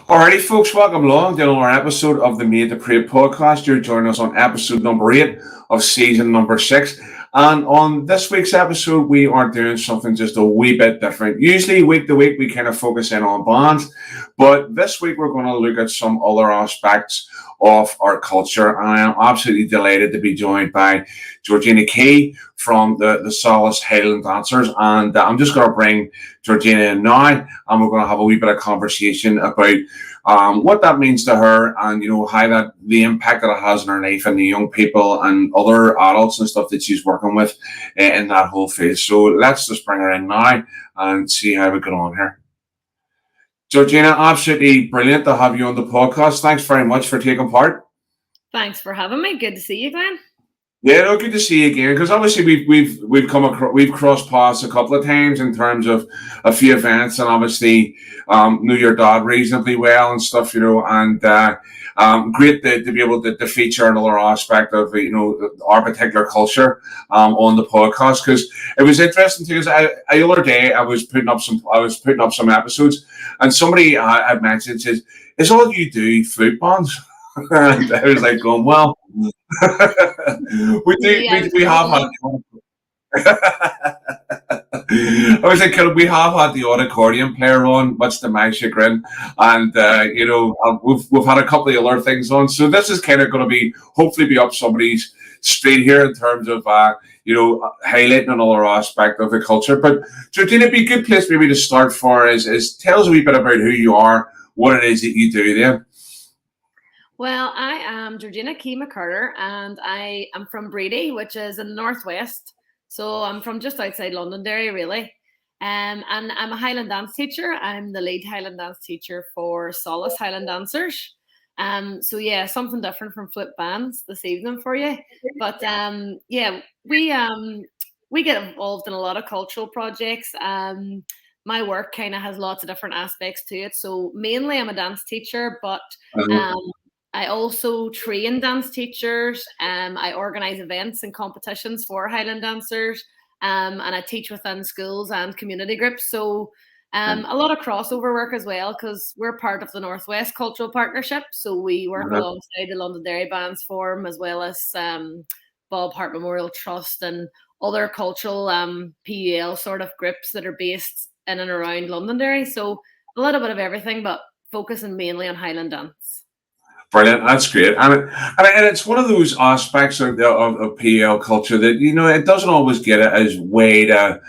Alrighty, folks, welcome along to another episode of the Made to Create podcast. You're joining us on episode number 8 of season number 6. And on this week's episode, we are doing something just a wee bit different. Usually, week to week, we kind of focus in on bands, but this week we're going to look at some other aspects of our culture. And I am absolutely delighted to be joined by Georgina Kee from the Sollus Highland Dancers. And I'm just going to bring Georgina in now, and we're going to have a wee bit of conversation about what that means to her, and how that the impact that it has on her life and the young people and other adults and stuff that she's working with in that whole phase. So let's just bring her in now and see how we get on here. Georgina, absolutely brilliant to have you on the podcast. Thanks very much for taking part. Thanks for having me. Good to see you, Glenn. Yeah, no, good to see you again. Because obviously we've crossed paths a couple of times in terms of a few events, and obviously knew your dad reasonably well and stuff, and great to be able to feature another aspect of our particular culture on the podcast, because it was interesting too. Because the other day I was putting up some episodes, and somebody had mentioned, says, "Is all you do flute bands?" And I was like, going, well. we have had. I was thinking we have had the odd accordion player on, much to my chagrin, and we've had a couple of other things on. So this is kind of going to hopefully be up somebody's street here in terms of highlighting another aspect of the culture. But Georgina, it'd be a good place maybe to start for is tell us a wee bit about who you are, what it is that you do there. Well, I am Georgina Kee and I am from Brady, which is in the northwest. So I'm from just outside Londonderry, really. And I'm a Highland dance teacher. I'm the lead Highland dance teacher for Sollus Highland Dancers. So yeah, something different from flip bands this evening for you. But we get involved in a lot of cultural projects. My work kind of has lots of different aspects to it. So mainly I'm a dance teacher, but I also train dance teachers. I organise events and competitions for Highland dancers, and I teach within schools and community groups. So a lot of crossover work as well, because we're part of the Northwest Cultural Partnership. So we work alongside the Londonderry Bands Forum, as well as Bob Hart Memorial Trust and other cultural PUL sort of groups that are based in and around Londonderry. So a little bit of everything, but focusing mainly on Highland dance. Brilliant, that's great, and it's one of those aspects of PL culture that it doesn't always get it as way to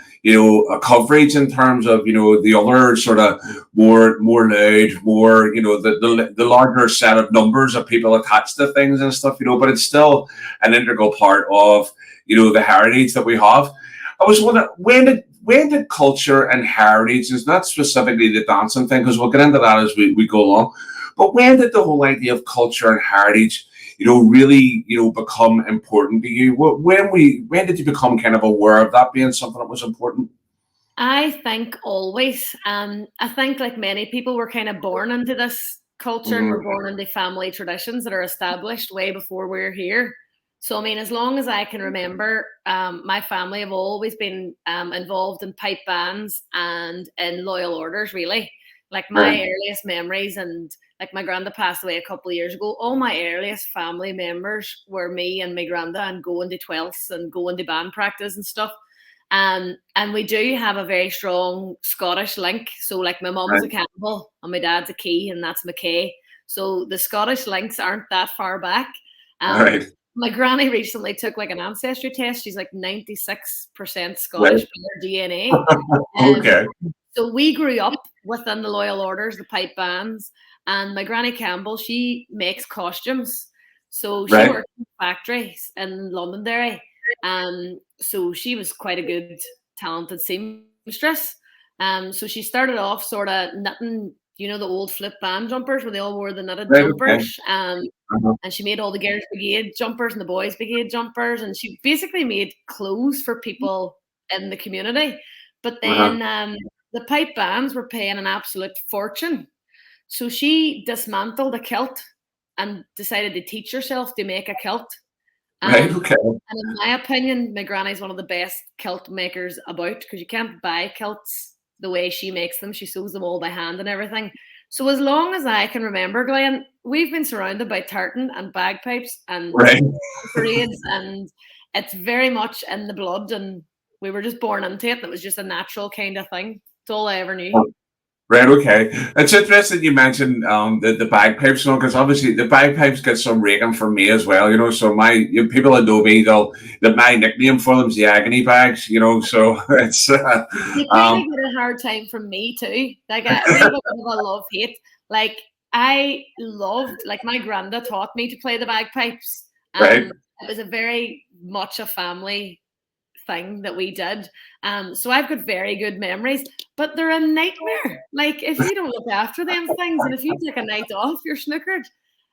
a coverage in terms of the other sort of more loud, more the larger set of numbers of people attached to things and stuff, but it's still an integral part of the heritage that we have. I was wondering when did culture and heritage, is not specifically the dancing thing, because we'll get into that as we go along. But when did the whole idea of culture and heritage, really, become important to you? When did you become kind of aware of that being something that was important? I think always. I think like many people, we're kind of born into this culture and we're born into family traditions that are established way before we're here. So, I mean, as long as I can remember, my family have always been involved in pipe bands and in loyal orders, really. Like my earliest memories, and like my granda passed away a couple of years ago, all my earliest family members were me and my granda, and going to 12ths and going to band practice and stuff. And we do have a very strong Scottish link. So like my mum's a Campbell and my dad's a Key, and that's McKay. So the Scottish links aren't that far back. My granny recently took like an ancestry test. She's like 96% Scottish by her DNA. Okay. So we grew up within the loyal orders, the pipe bands, and my granny Campbell, she makes costumes. So she worked in factories in Londonderry. So she was quite a good, talented seamstress. So she started off sort of knitting, the old flip band jumpers where they all wore the knitted jumpers. And she made all the girls' brigade jumpers and the boys' brigade jumpers. And she basically made clothes for people in the community. But then the pipe bands were paying an absolute fortune. So she dismantled a kilt and decided to teach herself to make a kilt. And in my opinion, my granny's one of the best kilt makers about, because you can't buy kilts the way she makes them. She sews them all by hand and everything. So as long as I can remember, Glenn, we've been surrounded by tartan and bagpipes and Right. parades, and it's very much in the blood, and we were just born into it. It was just a natural kind of thing. It's all I ever knew. Right, okay. It's interesting you mentioned the bagpipes, because obviously the bagpipes get some raking from me as well, so people that know me, my nickname for them is the agony bags, so it's They kind of get a hard time from me too. Like we have a bit of a love-hate. Like I loved, like my granda taught me to play the bagpipes. right. It was a very much a family thing that we did. So I've got very good memories, but they're a nightmare. Like if you don't look after them things, and if you take a night off, you're snookered.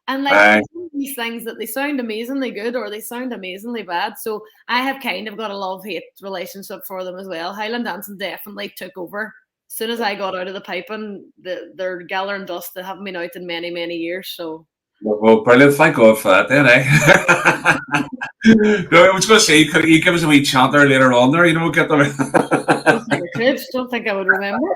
And like these things that they sound amazingly good or they sound amazingly bad. So I have kind of got a love-hate relationship for them as well. Highland Dancing definitely took over. As soon as I got out of the piping, they're gathering dust. They haven't been out in many, many years. So Well, brilliant. Thank God for that then, eh? No, I was going to say, could you give us a wee chant there later on there, get them. Don't think I would remember.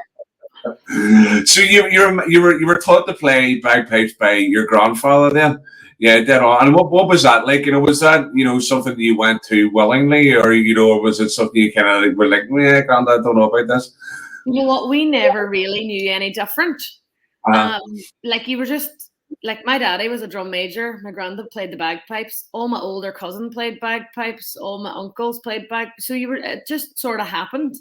So you were taught to play bagpipes by your grandfather then? Yeah, dead on. And what was that like? Was that something that you went to willingly, or or was it something you kind of were like, yeah, granddad, don't know about this? You know what? We never really knew any different. Like you were just like my daddy was a drum major. My granddad played the bagpipes. All my older cousin played bagpipes. All my uncles played bagpipes. So it just sort of happened.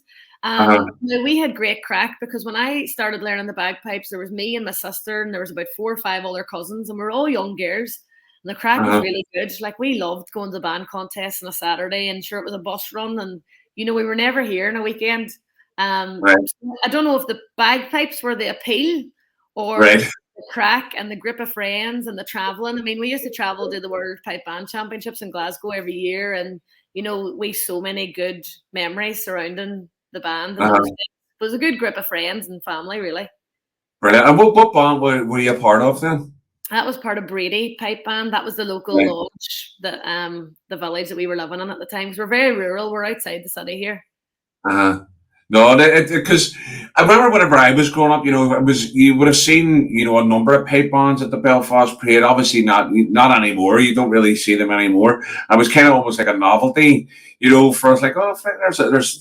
We had great crack because when I started learning the bagpipes, there was me and my sister, and there was about 4 or 5 other cousins, and we were all young girls. And the crack was really good. Like we loved going to the band contests on a Saturday, and sure it was a bus run, and we were never here on a weekend. I don't know if the bagpipes were the appeal or the crack and the group of friends and the traveling. I mean, we used to travel to the World Pipe Band Championships in Glasgow every year, and we've so many good memories surrounding the band. And it was a good group of friends and family, really. Brilliant. And what band were you a part of then? That was part of Brady Pipe Band. That was the local lodge, the village that we were living in at the time. Because we're very rural. We're outside the city here. No, because I remember whenever I was growing up, you would have seen, a number of pipe bands at the Belfast Parade. Obviously, not anymore. You don't really see them anymore. It was kind of almost like a novelty, for us. Like, oh,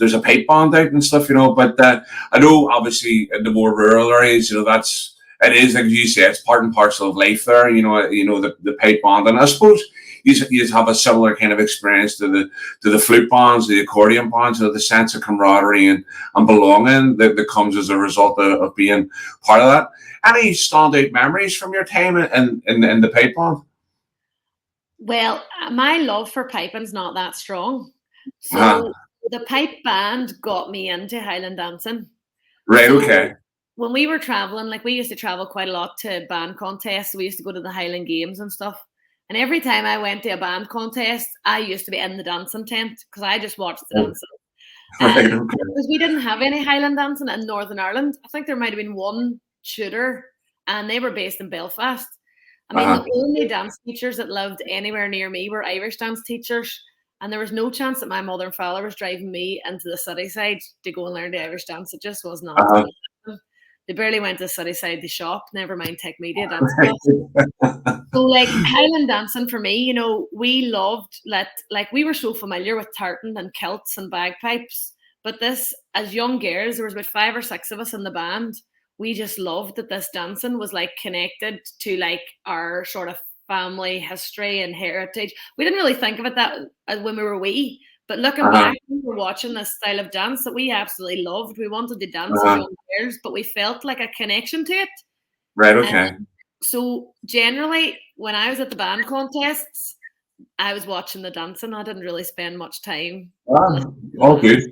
there's a pipe band out and stuff, But I know, obviously, in the more rural areas, it is like you say, it's part and parcel of life there. The pipe band, and I suppose you have a similar kind of experience to the flute bands, the accordion bands, the sense of camaraderie and belonging that comes as a result of being part of that. Any standout memories from your time in the pipe band? Well, my love for piping's not that strong. So the pipe band got me into Highland Dancing. Right, okay. When we were traveling, like we used to travel quite a lot to band contests. We used to go to the Highland Games and stuff. And every time I went to a band contest, I used to be in the dancing tent because I just watched the dancing. Because we didn't have any Highland dancing in Northern Ireland. I think there might have been one tutor, and they were based in Belfast. I mean, the only dance teachers that lived anywhere near me were Irish dance teachers. And there was no chance that my mother and father was driving me into the city side to go and learn the Irish dance. It just was not. They barely went to the city side to shop, never mind take media dance class. So like Highland dancing for me, we loved like we were so familiar with tartan and kilts and bagpipes. But this, as young girls, there was about 5 or 6 of us in the band. We just loved that this dancing was like connected to like our sort of family history and heritage. We didn't really think of it that when we were wee. But looking back, we were watching this style of dance that we absolutely loved. We wanted to dance as young girls, but we felt like a connection to it. Right, okay. So generally, when I was at the band contests, I was watching the dancing. I didn't really spend much time. All good.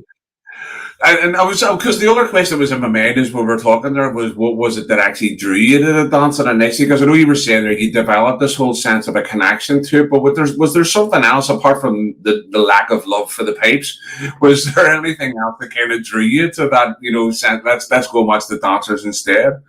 And I was, because the other question that was in my mind is when we were talking there was what was it that actually drew you to the dancing initially? Because I know you were saying that you developed this whole sense of a connection to it, but was there something else apart from the lack of love for the pipes? Was there anything else that kind of drew you to that, sense, let's go watch the dancers instead?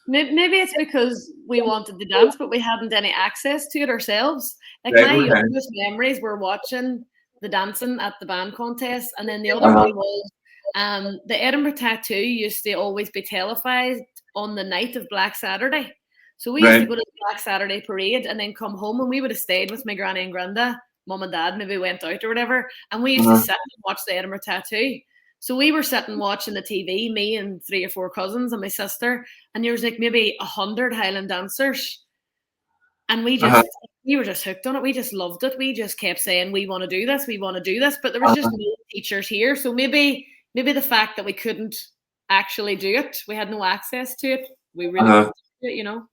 Maybe it's because we wanted to dance, but we hadn't any access to it ourselves. Like my youngest memories were watching the dancing at the band contest, and then the other one was the Edinburgh Tattoo used to always be televised on the night of Black Saturday. So we used to Right. go to the Black Saturday parade and then come home, and we would have stayed with my granny and granda, mum and dad, maybe went out or whatever, and we used to sit and watch the Edinburgh Tattoo. So we were sitting watching the TV, me and 3 or 4 cousins and my sister, and there was like maybe 100 Highland dancers. And we were just hooked on it. We just loved it. We just kept saying, we want to do this, we want to do this. But there was just no teachers here. So maybe the fact that we couldn't actually do it, we had no access to it, we really wanted to do it, you know.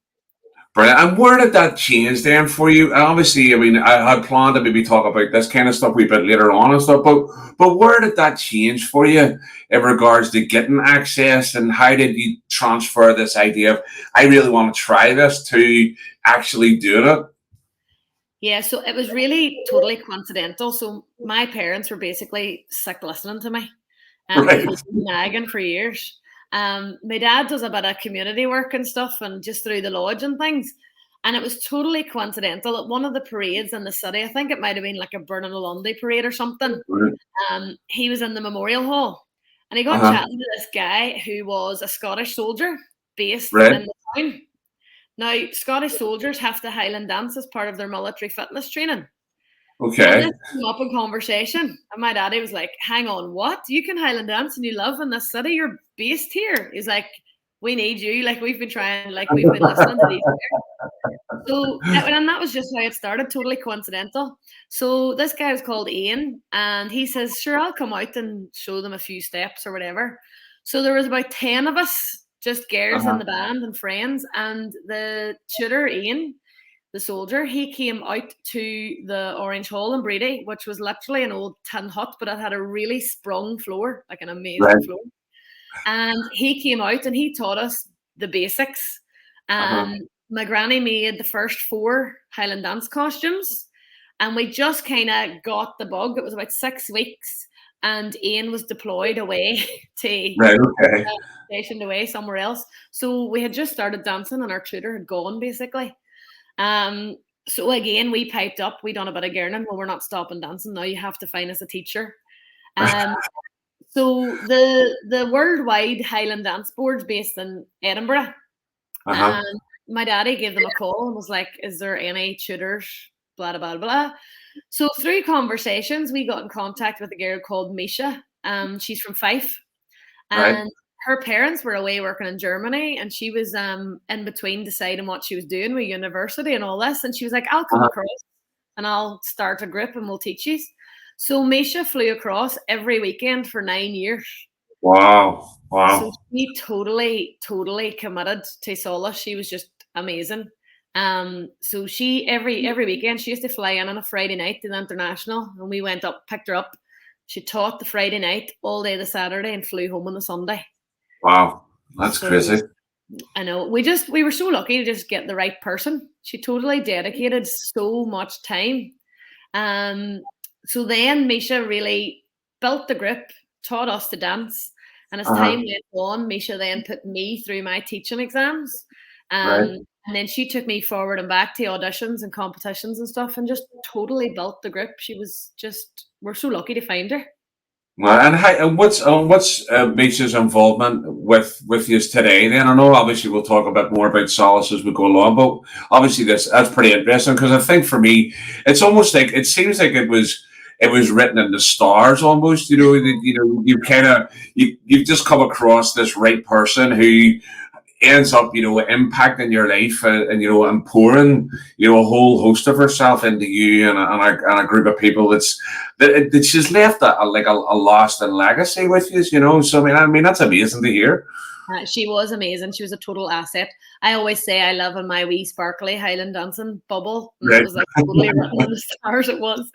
Brilliant. And where did that change then for you? Obviously, I mean, I had planned to maybe talk about this kind of stuff a wee bit later on and stuff, but where did that change for you in regards to getting access, and how did you transfer this idea of, I really want to try this, to actually doing it? Yeah, so it was really totally coincidental. So my parents were basically sick listening to me, and Right. they had been nagging for years. My dad does a bit of community work and stuff, and just through the lodge and things. And it was totally coincidental at one of the parades in the city. I think it might have been like a Burn in Lundy parade or something. Right. He was in the Memorial Hall, and he got chatting to this guy who was a Scottish soldier based Right. in the town. Now, Scottish soldiers have to Highland dance as part of their military fitness training. And Okay. this came up in conversation. And my daddy was like, hang on, what? You can Highland dance and you live in this city? You're based here. He's like, we need you. Like, we've been trying, like, we've been listening to these. So, and that was just how it started, totally coincidental. So this guy was called Ian, and he says, sure, I'll come out and show them a few steps or whatever. So there was about 10 of us, just girls in the band and friends, and the tutor, Ian, the soldier, he came out to the Orange Hall in Brady, which was literally an old tin hut, but it had a really sprung floor, like an amazing floor. And he came out and he taught us the basics. My granny made the first 4 Highland dance costumes, and we just kind of got the bug. It was about 6 weeks, and Ian was deployed away to stationed away somewhere else. So we had just started dancing, and our tutor had gone basically. So again, we piped up. We done a bit of girling. Well, we're not stopping dancing now. You have to find us a teacher. So the worldwide Highland Dance Board's based in Edinburgh. And my daddy gave them a call and was like, is there any tutors? Blah, blah, blah. So through conversations, we got in contact with a girl called Misha. She's from Fife. And her parents were away working in Germany, and she was in between deciding what she was doing with university and all this. And she was like, I'll come across and I'll start a group and we'll teach you. So Misha flew across every weekend for 9 years. Wow. So she totally committed to Sollus. She was just amazing. So she every weekend she used to fly in on a Friday night to the international, and we went up, picked her up. She taught the Friday night all day the Saturday and flew home on the Sunday. Wow, that's crazy. I know. We were so lucky to just get the right person. She totally dedicated so much time. So then Misha really built the group, taught us to dance. And as time went on, Misha then put me through my teaching exams. And then she took me forward and back to auditions and competitions and stuff, and just totally built the group. She was just, we're so lucky to find her. Well, and what's Misha's involvement with you today? Then I know obviously we'll talk a bit more about Sollus as we go along, but obviously that's pretty interesting, because I think for me it's almost like, it seems like it was written in the stars almost. You've just come across this right person who ends up, impacting your life, and and pouring, a whole host of herself into you and a group of people that she's left a lasting legacy with you. So I mean that's amazing to hear. She was amazing. She was a total asset. I always say I live in my wee sparkly Highland dancing bubble. And it was like totally written in the stars. It was.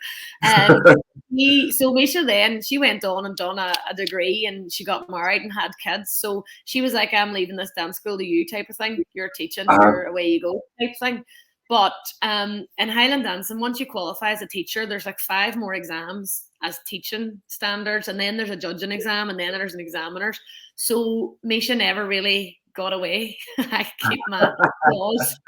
So Misha then, she went on and done a degree, and she got married and had kids. So she was like, I'm leaving this dance school to you type of thing. You're teaching, you're away you go type of thing. But in Highland dancing, once you qualify as a teacher, there's like 5 more exams as teaching standards, and then there's a judging exam, and then there's an examiners. So Misha never really got away. I keep my claws.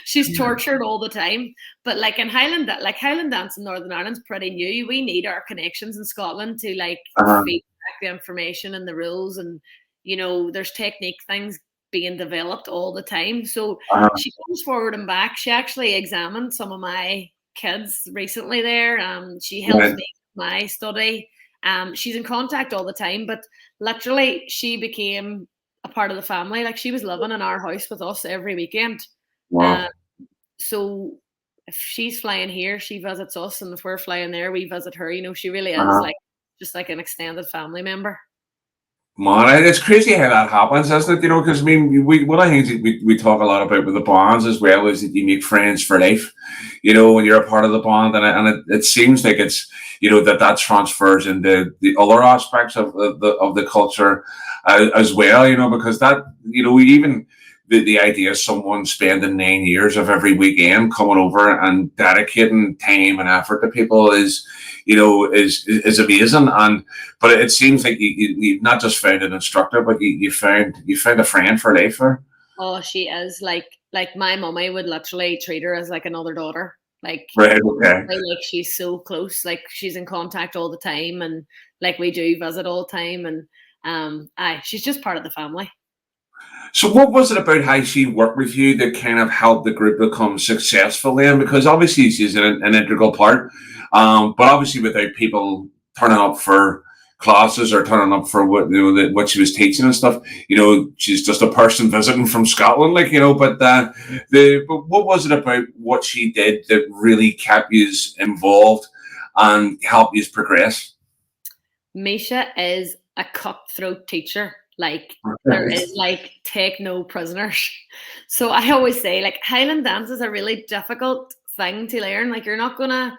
She's tortured all the time. But like in Highland dance in Northern Ireland's pretty new. We need our connections in Scotland to feed back the information and the rules, and there's technique things being developed all the time. So she comes forward and back. She actually examined some of my kids recently there. She helps me with my study. She's in contact all the time, but literally she became a part of the family. Like, she was living in our house with us every weekend. Wow. So if she's flying here, she visits us, and if we're flying there, we visit her. She really is like just like an extended family member. Man, it's crazy how that happens, isn't it? Because I mean, one of the things we talk a lot about with the bonds as well is that you make friends for life. When you're a part of the bond, and it seems like it's that transfers into the other aspects of the culture as well. Because that even the idea of someone spending 9 years of every weekend coming over and dedicating time and effort to people is amazing. But it seems like you not just found an instructor, but you found a friend for life there. Oh, she is like my mummy would literally treat her as like another daughter. Like, right, okay. Like, she's so close. Like, she's in contact all the time, and like we do visit all the time, and she's just part of the family. So what was it about how she worked with you that kind of helped the group become successful then? Because obviously she's an integral part, but obviously without people turning up for classes or turning up for what she was teaching and stuff, she's just a person visiting from Scotland, But what was it about what she did that really kept you involved and helped you progress? Misha is a cutthroat teacher. Like, there is take no prisoners. So I always say, like, Highland dance is a really difficult thing to learn. Like, you're not gonna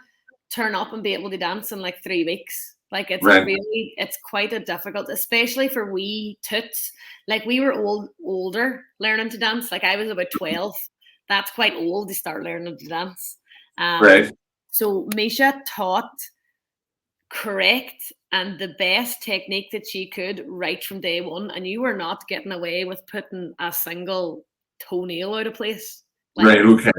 turn up and be able to dance in like 3 weeks. Like, it's it's quite a difficult, especially for wee toots. Like, we were older learning to dance. Like, I was about 12. That's quite old to start learning to dance. So Misha taught correct and the best technique that she could right from day one, and you were not getting away with putting a single toenail out of place. Like, right, okay.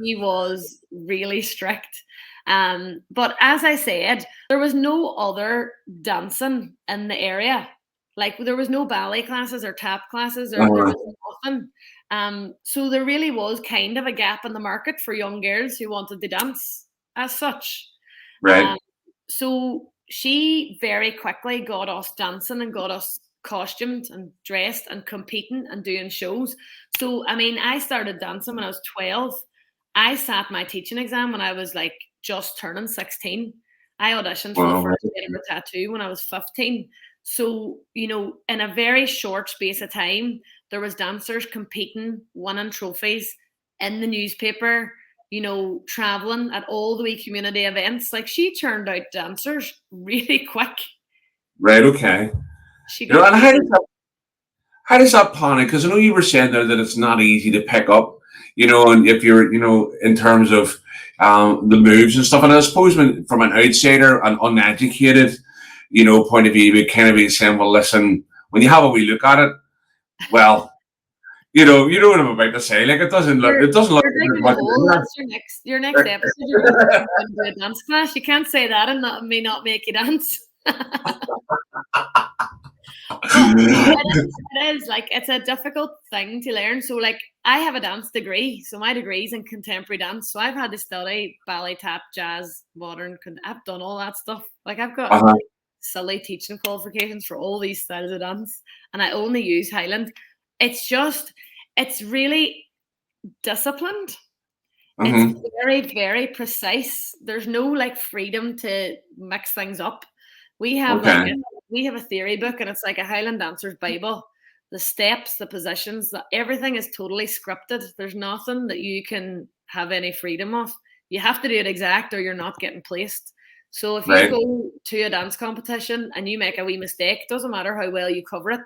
He was really strict. But as I said, there was no other dancing in the area. Like, there was no ballet classes or tap classes, or there was nothing. So there really was kind of a gap in the market for young girls who wanted to dance as such. Right. So she very quickly got us dancing and got us costumed and dressed and competing and doing shows. So, I mean, I started dancing when I was 12. I sat my teaching exam when I was like just turning 16. I auditioned for the first Edinburgh Tattoo when I was 15. So, in a very short space of time, there was dancers competing, winning trophies in the newspaper, traveling at all the wee community events. Like, she turned out dancers really quick. Right, okay. And how does that panic? Because I know you were saying there that it's not easy to pick up, and if you're, in terms of the moves and stuff. And I suppose from an outsider and uneducated, point of view, you would kind of be saying, well, listen, when you have a wee look at it, well, you know what I'm about to say. Like, it doesn't look. That's your next episode. You're going to do a dance class. You can't say that and may not make you dance. It is like, it's a difficult thing to learn. So, like, I have a dance degree, so my degree is in contemporary dance. So I've had to study ballet, tap, jazz, modern. I've done all that stuff. Like, I've got silly teaching qualifications for all these styles of dance, and I only use Highland. It's really disciplined. It's very, very precise. There's no like freedom to mix things up. We have we have a theory book, and it's like a Highland Dancers Bible. The steps, the positions, everything is totally scripted. There's nothing that you can have any freedom of. You have to do it exact, or you're not getting placed. So if you go to a dance competition and you make a wee mistake, it doesn't matter how well you cover it,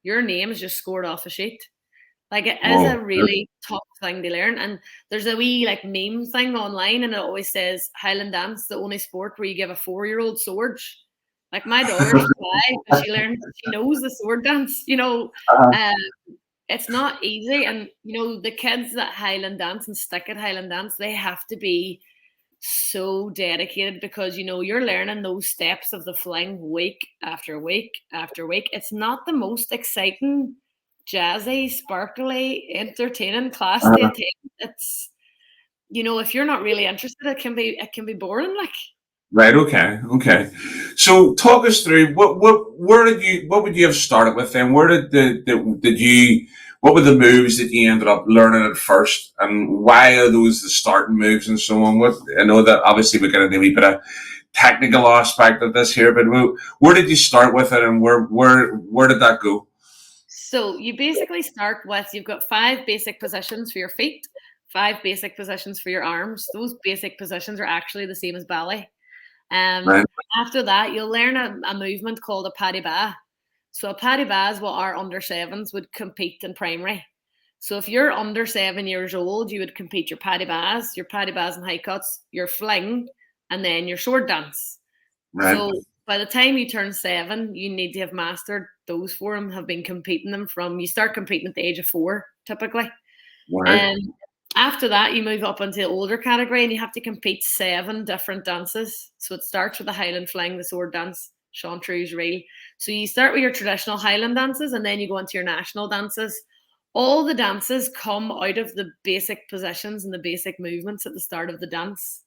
your name is just scored off a sheet. Like, it is a really tough thing to learn. And there's a wee like meme thing online, and it always says Highland dance, the only sport where you give a 4-year-old swords. Like, my daughter's 5, and she knows the sword dance. It's not easy. And the kids that Highland dance and stick at Highland dance, they have to be so dedicated because you're learning those steps of the fling week after week after week. It's not the most exciting, jazzy, sparkly, entertaining class to attend. It's if you're not really interested, it can be boring. Like, Right. Okay. Okay. So talk us through what would you have started with then? Where did you, what were the moves that you ended up learning at first, and why are those the starting moves and so on? What, I know that obviously we're going to do a wee bit of technical aspect of this here, but where did you start with it, and where did that go? so you basically start with, you've got 5 basic positions for your feet, 5 basic positions for your arms. Those basic positions are actually the same as ballet. Um, Right. After that, you'll learn a movement called a paddy ba. So a paddy ba is what our under 7s would compete in primary. So if you're under 7 years old, you would compete your paddy bas and high cuts, your fling, and then your sword dance. Right. So by the time you turn 7, you need to have mastered those 4 and have been competing them you start competing at the age of 4, typically. Right. Um, After that, you move up into the older category and you have to compete 7 different dances. So it starts with the Highland fling, the sword dance, chanteuse, reel. So you start with your traditional Highland dances and then you go into your national dances. All the dances come out of the basic positions and the basic movements at the start of the dance,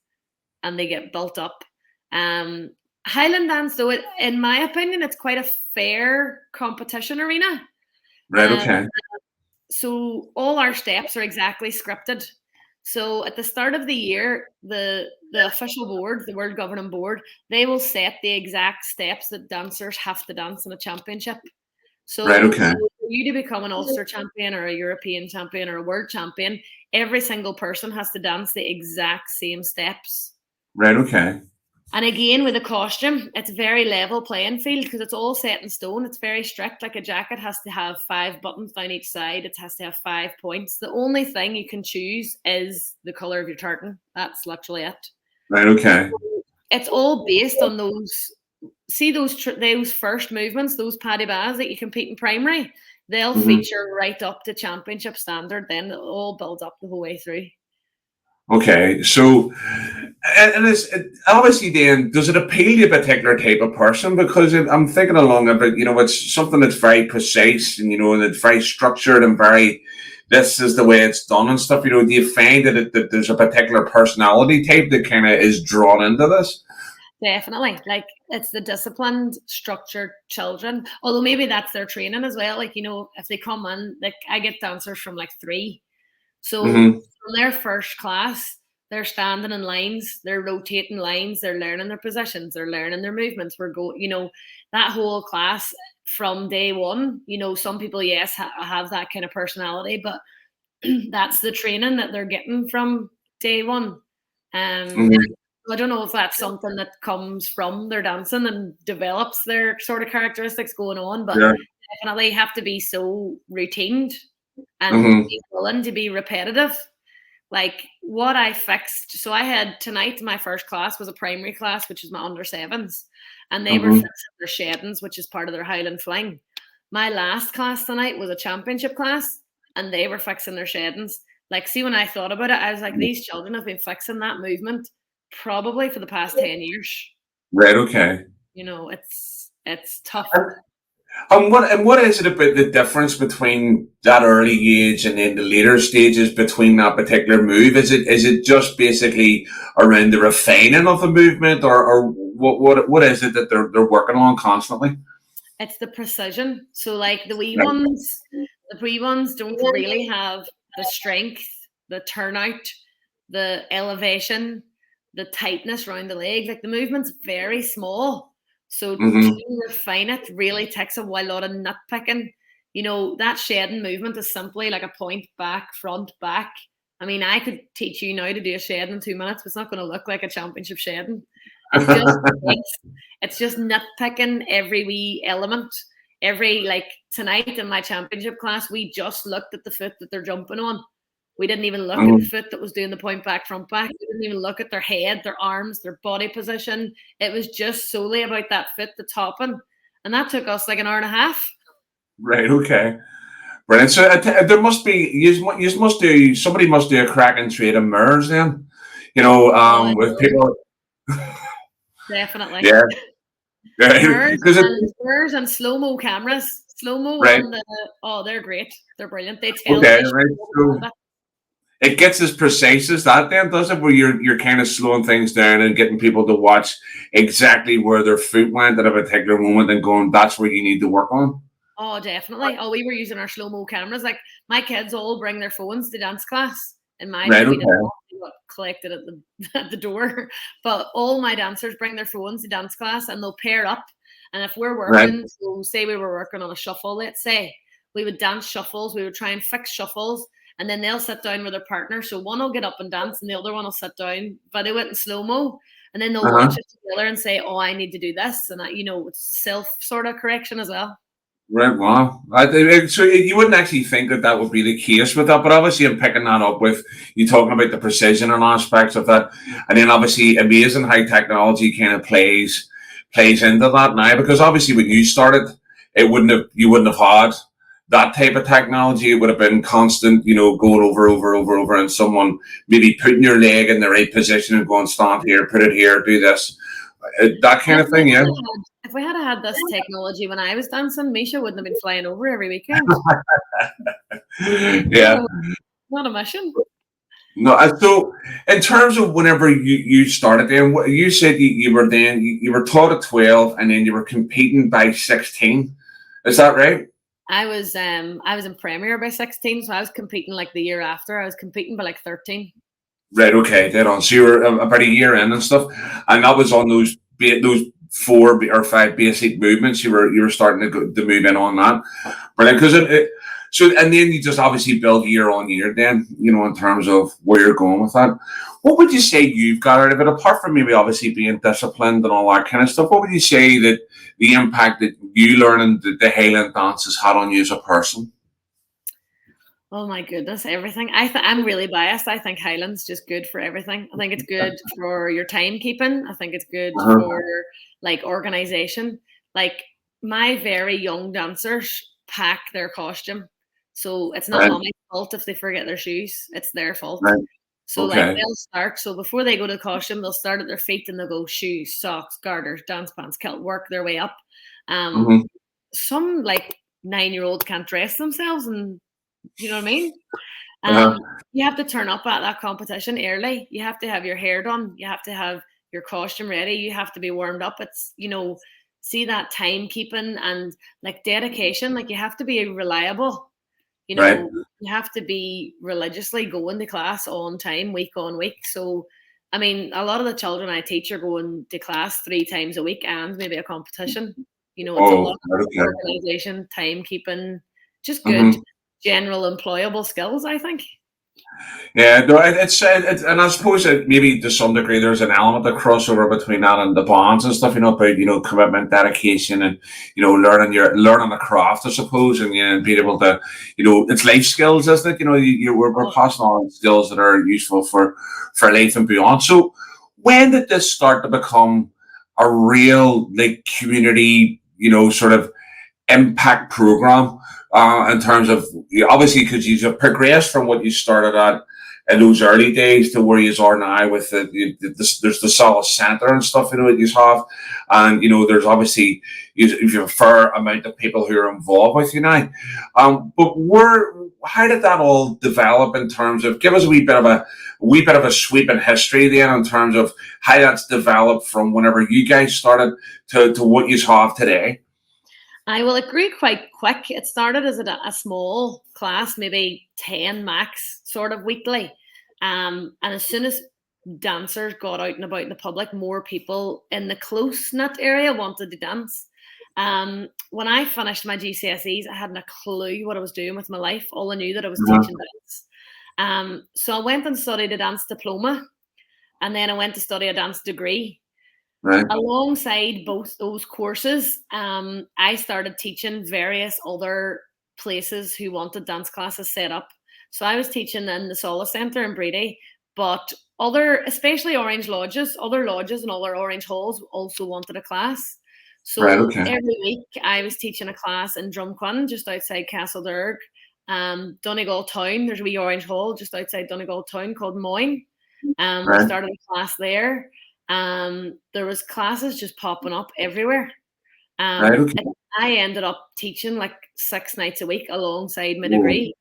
and they get built up. Um, Highland dance, though, in my opinion, it's quite a fair competition arena. Right. Um, Okay. so all our steps are exactly scripted. So at the start of the year, the official board, the world governing board, they will set the exact steps that dancers have to dance in a championship. Right. So Okay. for you to become an Ulster champion or a European champion or a world champion, every single person has to dance the exact same steps. Right. Okay. And again, with a costume, it's a very level playing field because it's all set in stone. It's very strict. Like a jacket has to have 5 buttons down each side. It has to have 5 points. The only thing you can choose is the colour of your tartan. That's literally it. Right. Okay. It's all based on those first movements, those paddy bas that you compete in primary. They'll Mhm. feature right up to championship standard. Then it all builds up the whole way through. Okay, so obviously then, does it appeal to a particular type of person? Because I'm thinking along about, it's something that's very precise and it's very structured and very, this is the way it's done and stuff. Do you find that there's a particular personality type that kind of is drawn into this? Definitely. Like, it's the disciplined, structured children. Although maybe that's their training as well. Like, if they come in, like I get dancers from like 3. So Hmm. from their first class, they're standing in lines, they're rotating lines, they're learning their positions, they're learning their movements. We're going, that whole class from day one. Some people, yes, have that kind of personality, but that's the training that they're getting from day one. Um, Hmm. I don't know if that's something that comes from their dancing and develops their sort of characteristics going on, but Yeah. definitely have to be so routined and Hmm. be willing to be repetitive. Like what I fixed, so I had tonight, my first class was a primary class, which is my under 7s, and they were Hmm. fixing their sheddings, which is part of their Highland fling. My last class tonight was a championship class, and they were fixing their sheddings. Like, see, when I thought about it, I was like, these children have been fixing that movement probably for the past 10 years. Right. Okay. It's tough. And what is it about the difference between that early age and then the later stages between that particular move? Is it just basically around the refining of the movement, or what is it that they're working on constantly? It's the precision. So like Right. the wee ones don't really have the strength, the turnout, the elevation, the tightness around the leg. Like the movement's very small. So Hmm. to refine it really takes a lot of nitpicking. That shedding movement is simply like a point back, front, back. I mean, I could teach you now to do a shed in 2 minutes, but it's not going to look like a championship shedding. It just it's just nitpicking every wee element. Like tonight in my championship class, we just looked at the foot that they're jumping on. We didn't even look at the Hmm. foot that was doing the point back, front back. We didn't even look at their head, their arms, their body position. It was just solely about that foot, the topping. And that took us like an hour and a half. Right. Okay. Brilliant. So there must be, you must do, somebody must do a cracking trade of mirrors then. Oh, with people. definitely. Yeah, right. Because it Mirrors and slow-mo cameras. Slow-mo right. on the they're great. They're brilliant. Okay, They show right. all the So it gets as precise as that, then, does it? Where you're kind of slowing things down and getting people to watch exactly where their foot went at a particular moment and going, "That's where you need to work on." Oh, definitely. Oh, we were using our slow-mo cameras. Like my kids all bring their phones to dance class. In my Right. day, we didn't Okay. have to got collected at the at the door. But all my dancers bring their phones to dance class and they'll pair up. And if we're Right. working, so say we were working on a shuffle, let's say, we would dance shuffles, we would try and fix shuffles, and then they'll sit down with their partner. So one will get up and dance and the other one will sit down, but they went in slow-mo. And then they'll Uh-huh. watch it together and say, oh, I need to do this. And it's self sort of correction as well. Right, wow. So you wouldn't actually think that that would be the case with that, but obviously I'm picking that up with you talking about the precision and aspects of that, and then obviously amazing how technology kind of plays into that now. Because obviously when you started, you wouldn't have had that type of technology. It would have been constant, going over, and someone maybe putting your leg in the right position and going stand here, put it here, do this, that kind And of thing. Yeah. if we had had this technology when I was dancing, Misha wouldn't have been flying over every weekend. Yeah. Not a mission. No, so in terms of whenever you started, then what you said you were then you were taught at 12 and then you were competing by 16. Is that right? I was in Premier by 16, so I was competing like the year after. I was competing by like 13. Right. Okay. Dead on. So you were about a year in and stuff, and that was on those 4 or 5 basic movements. You were starting to move in on that, brilliant. Because so and then you just obviously build year on year. Then in terms of where you're going with that. What would you say you've got out of it, apart from maybe obviously being disciplined and all that kind of stuff? What would you say that the impact that you learning the Highland dances had on you as a person? Oh my goodness, everything. I'm really biased. I think Highland's just good for everything. I think it's good for your timekeeping. I think it's good Uh-huh. for like organization. Like my very young dancers pack their costume. So it's not Right. mommy's fault if they forget their shoes. It's their fault. Right. So like Okay. they'll start. So before they go to the costume, they'll start at their feet and they'll go shoes, socks, garters, dance pants, kilt, work their way up. Um, Mm-hmm. some like 9-year-olds can't dress themselves, and you know what I mean. Uh-huh. You have to turn up at that competition early. You have to have your hair done. You have to have your costume ready. You have to be warmed up. It's see that timekeeping and like dedication. Like you have to be reliable. Right. You have to be religiously going to class on time, week on week. So, I mean, a lot of the children I teach are going to class 3 times a week and maybe a competition. It's a lot Oh. of Okay. organization, timekeeping, just good Mm-hmm. general employable skills, I think. Yeah, no, it's and I suppose that maybe to some degree there's an element of crossover between that and the bonds and stuff, about commitment, dedication, and learning the craft, I suppose, and being able to, it's life skills, isn't it? We're Oh, passing on skills that are useful for life and beyond. So, when did this start to become a real like community, sort of impact program in terms of obviously because you've progressed from what you started at in those early days to where you are now with there's the Sollus Centre and stuff that you have, and there's obviously you have a fair amount of people who are involved with you now. But how did that all develop in terms of give us a sweep in history then in terms of how that's developed from whenever you guys started to what you have today? I will agree quite quick. It started as a small class, maybe 10 max, sort of weekly. And as soon as dancers got out and about in the public, more people in the close knit area wanted to dance. When I finished my GCSEs, I hadn't a clue what I was doing with my life. All I knew that I was Mhm. teaching dance. So I went and studied a dance diploma, and then I went to study a dance degree. Right. Alongside both those courses, I started teaching various other places who wanted dance classes set up. So I was teaching in the Sollus Centre in Brady, but especially other lodges and other Orange halls also wanted a class. Right. So Okay. every week I was teaching a class in Drumquin, just outside Castledurg. Donegal Town, there's a wee Orange Hall just outside Donegal Town called Moyne. We Right. started a class there. There was classes just popping up everywhere. Right. Okay. I ended up teaching like 6 nights a week alongside my Whoa. degree.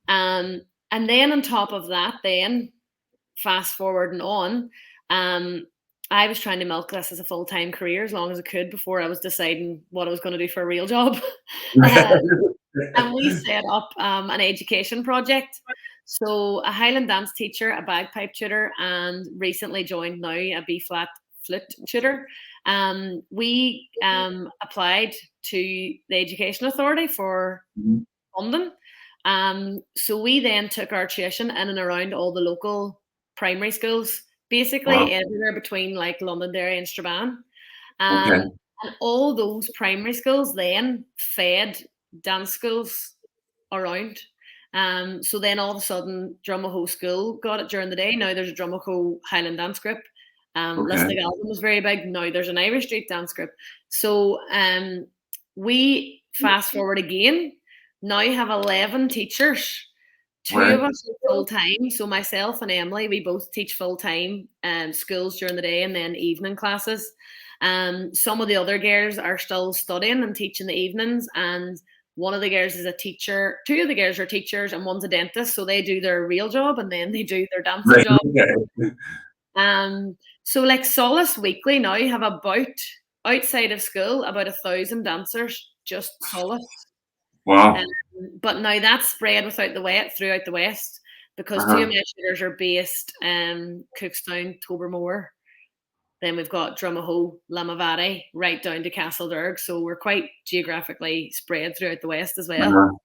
And then on top of that, then fast forward and on, I was trying to milk this as a full-time career as long as I could before I was deciding what I was going to do for a real job. uh, and we set up an education project. So a Highland dance teacher, a bagpipe tutor, and recently joined now a B flat flute tutor. We applied to the Education Authority for Mhm. London. So we then took our tuition in and around all the local primary schools, basically Wow. everywhere between like Londonderry and Strabane. Okay. And all those primary schools then fed dance schools around. So then all of a sudden, Drumahoe School got it during the day. Now there's a Drumahoe Highland Dance Group. Okay. Listig was very big. Now there's an Irish Street Dance Group. So we fast forward again. Now have 11 teachers. Two Right. of us are full time. So myself and Emily, we both teach full time schools during the day and then evening classes. Some of the other girls are still studying and teaching the evenings, and one of the girls is a teacher. Two of the girls are teachers, and one's a dentist. So they do their real job and then they do their dancing Right. job. Okay. So like Sollus Weekly now have about outside of school about 1,000 dancers, just Sollus. Wow. But now that's spread throughout the West because two Uh-huh. of my tutors are based Cookstown, Tobermore. Then we've got Drumahoe, Lamavady, right down to Castledurg. So we're quite geographically spread throughout the West as well. Uh-huh.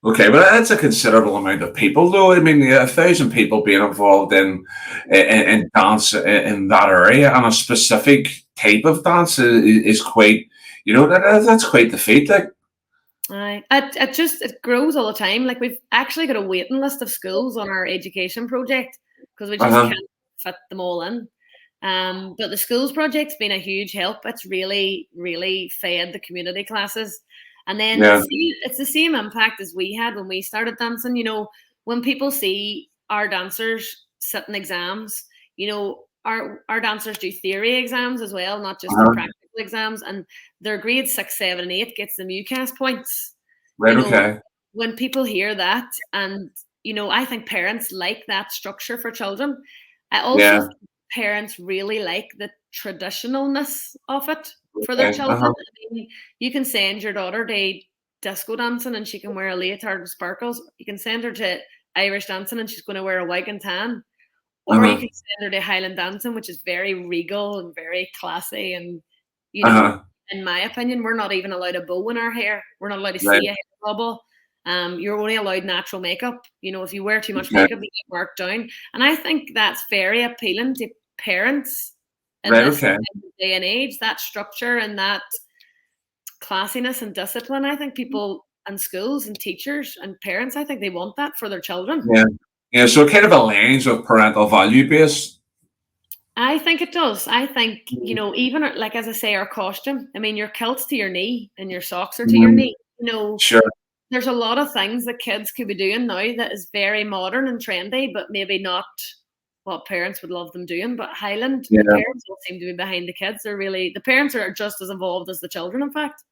Okay, but that's a considerable amount of people, though. I mean, 1,000 people being involved in dance in that area, and a specific type of dance is quite, that's quite the feat. Like, It grows all the time. Like we've actually got a waiting list of schools on our education project because we just uh-huh. can't fit them all in. But the schools project's been a huge help. It's really, really fed the community classes. And then Yeah. it's the same impact as we had when we started dancing. When people see our dancers sitting exams, our dancers do theory exams as well, not just the Uh-huh. practical exams. And their grades 6, 7, and 8 gets them UCAS points. Right. Okay. When people hear that, and I think parents like that structure for children. I also Yeah. think parents really like the traditionalness of it for their Okay. children. Uh-huh. I mean, you can send your daughter to disco dancing and she can wear a leotard and sparkles. You can send her to Irish dancing and she's going to wear a wig and tan. Or you Uh-huh. can send her to Highland dancing, which is very regal and very classy. And, Uh-huh. in my opinion, we're not even allowed a bow in our hair. We're not allowed to Right. see a hair bubble. You're only allowed natural makeup. If you wear too much Okay. makeup, you get marked down. And I think that's very appealing to parents in Right. this Okay. day and age. That structure and that classiness and discipline. I think people and schools and teachers and parents, I think they want that for their children. Yeah. Yeah. So it kind of aligns with parental value base. I think it does. I think, even like as I say, our costume. I mean, your kilt's to your knee and your socks are to your Mhm. knee. Sure. There's a lot of things that kids could be doing now that is very modern and trendy, but maybe not what parents would love them doing. But Highland, the Yeah. parents don't seem to be behind the kids. The parents are just as involved as the children, in fact.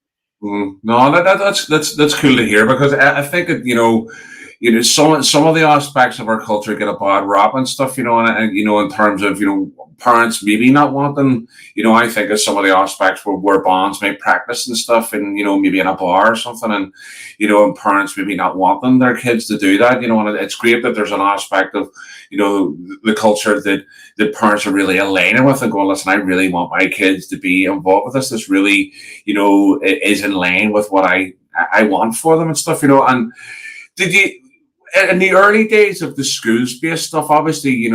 No, that's cool to hear because I think that some of the aspects of our culture get a bad rap and stuff, and in terms of parents maybe not wanting, I think of some of the aspects where bands may practice and stuff, and maybe in a bar or something, and and parents maybe not wanting their kids to do that, and it's great that there's an aspect of the culture that parents are really aligning with and going, listen, I really want my kids to be involved with this. This really is in line with what I want for them and stuff, and did you in the early days of the schools-based stuff, obviously,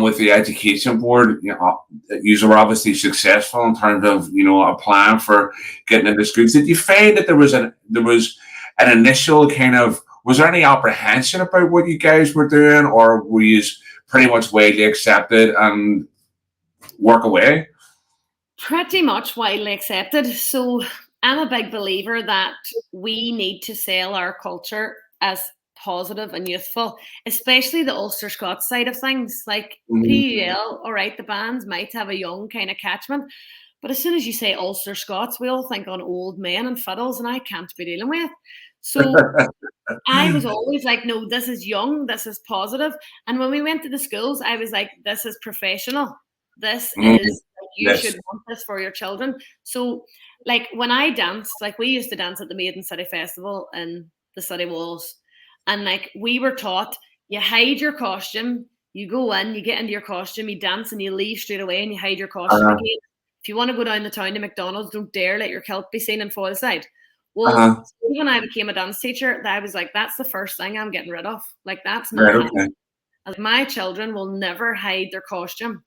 with the education board, you were obviously successful in terms of, applying for getting into schools. Did you find that there was an initial kind of, was there any apprehension about what you guys were doing, or were you pretty much widely accepted and work away? Pretty much widely accepted. So I'm a big believer that we need to sell our culture as positive and youthful, especially the Ulster Scots side of things. Like Mhm. PUL, all right, the bands might have a young kind of catchment, but as soon as you say Ulster Scots, we all think on old men and fiddles, and I can't be dealing with. So I was always like, no, this is young, this is positive. And when we went to the schools, I was like, this is professional. This Mhm. is, you Yes. should want this for your children. So, like, when I danced, like, we used to dance at the Maiden City Festival in the city walls. And, like, we were taught you hide your costume, you go in, you get into your costume, you dance, and you leave straight away and you hide your costume Uh-huh. again. If you want to go down the town to McDonald's, don't dare let your kilt be seen and fall aside. Well, Uh-huh. when I became a dance teacher, I was like, that's the first thing I'm getting rid of. Like, that's not Right. happening. Okay. As my children will never hide their costume.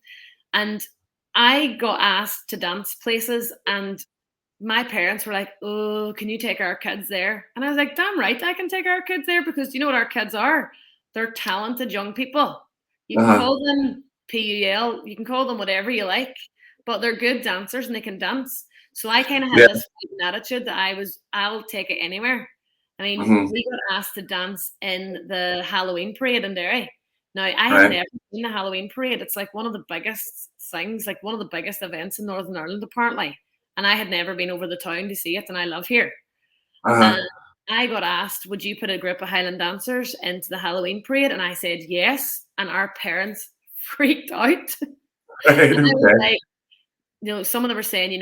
And I got asked to dance places, and my parents were like, oh, can you take our kids there? And I was like, damn right, I can take our kids there, because you know what our kids are? They're talented young people. You can Uh-huh. call them PUL, you can call them whatever you like, but they're good dancers and they can dance. So I kind of had Yeah. this attitude that I'll take it anywhere. I mean, Mhm. we got asked to dance in the Halloween parade in Derry. Now, I had Right. never seen the Halloween parade. It's like one of the biggest things, like one of the biggest events in Northern Ireland, apparently. And I had never been over the town to see it, and I live here. And Uh-huh. I got asked, would you put a group of Highland dancers into the Halloween parade? And I said yes. And our parents freaked out. Right. And I was Okay. like, some of them were saying,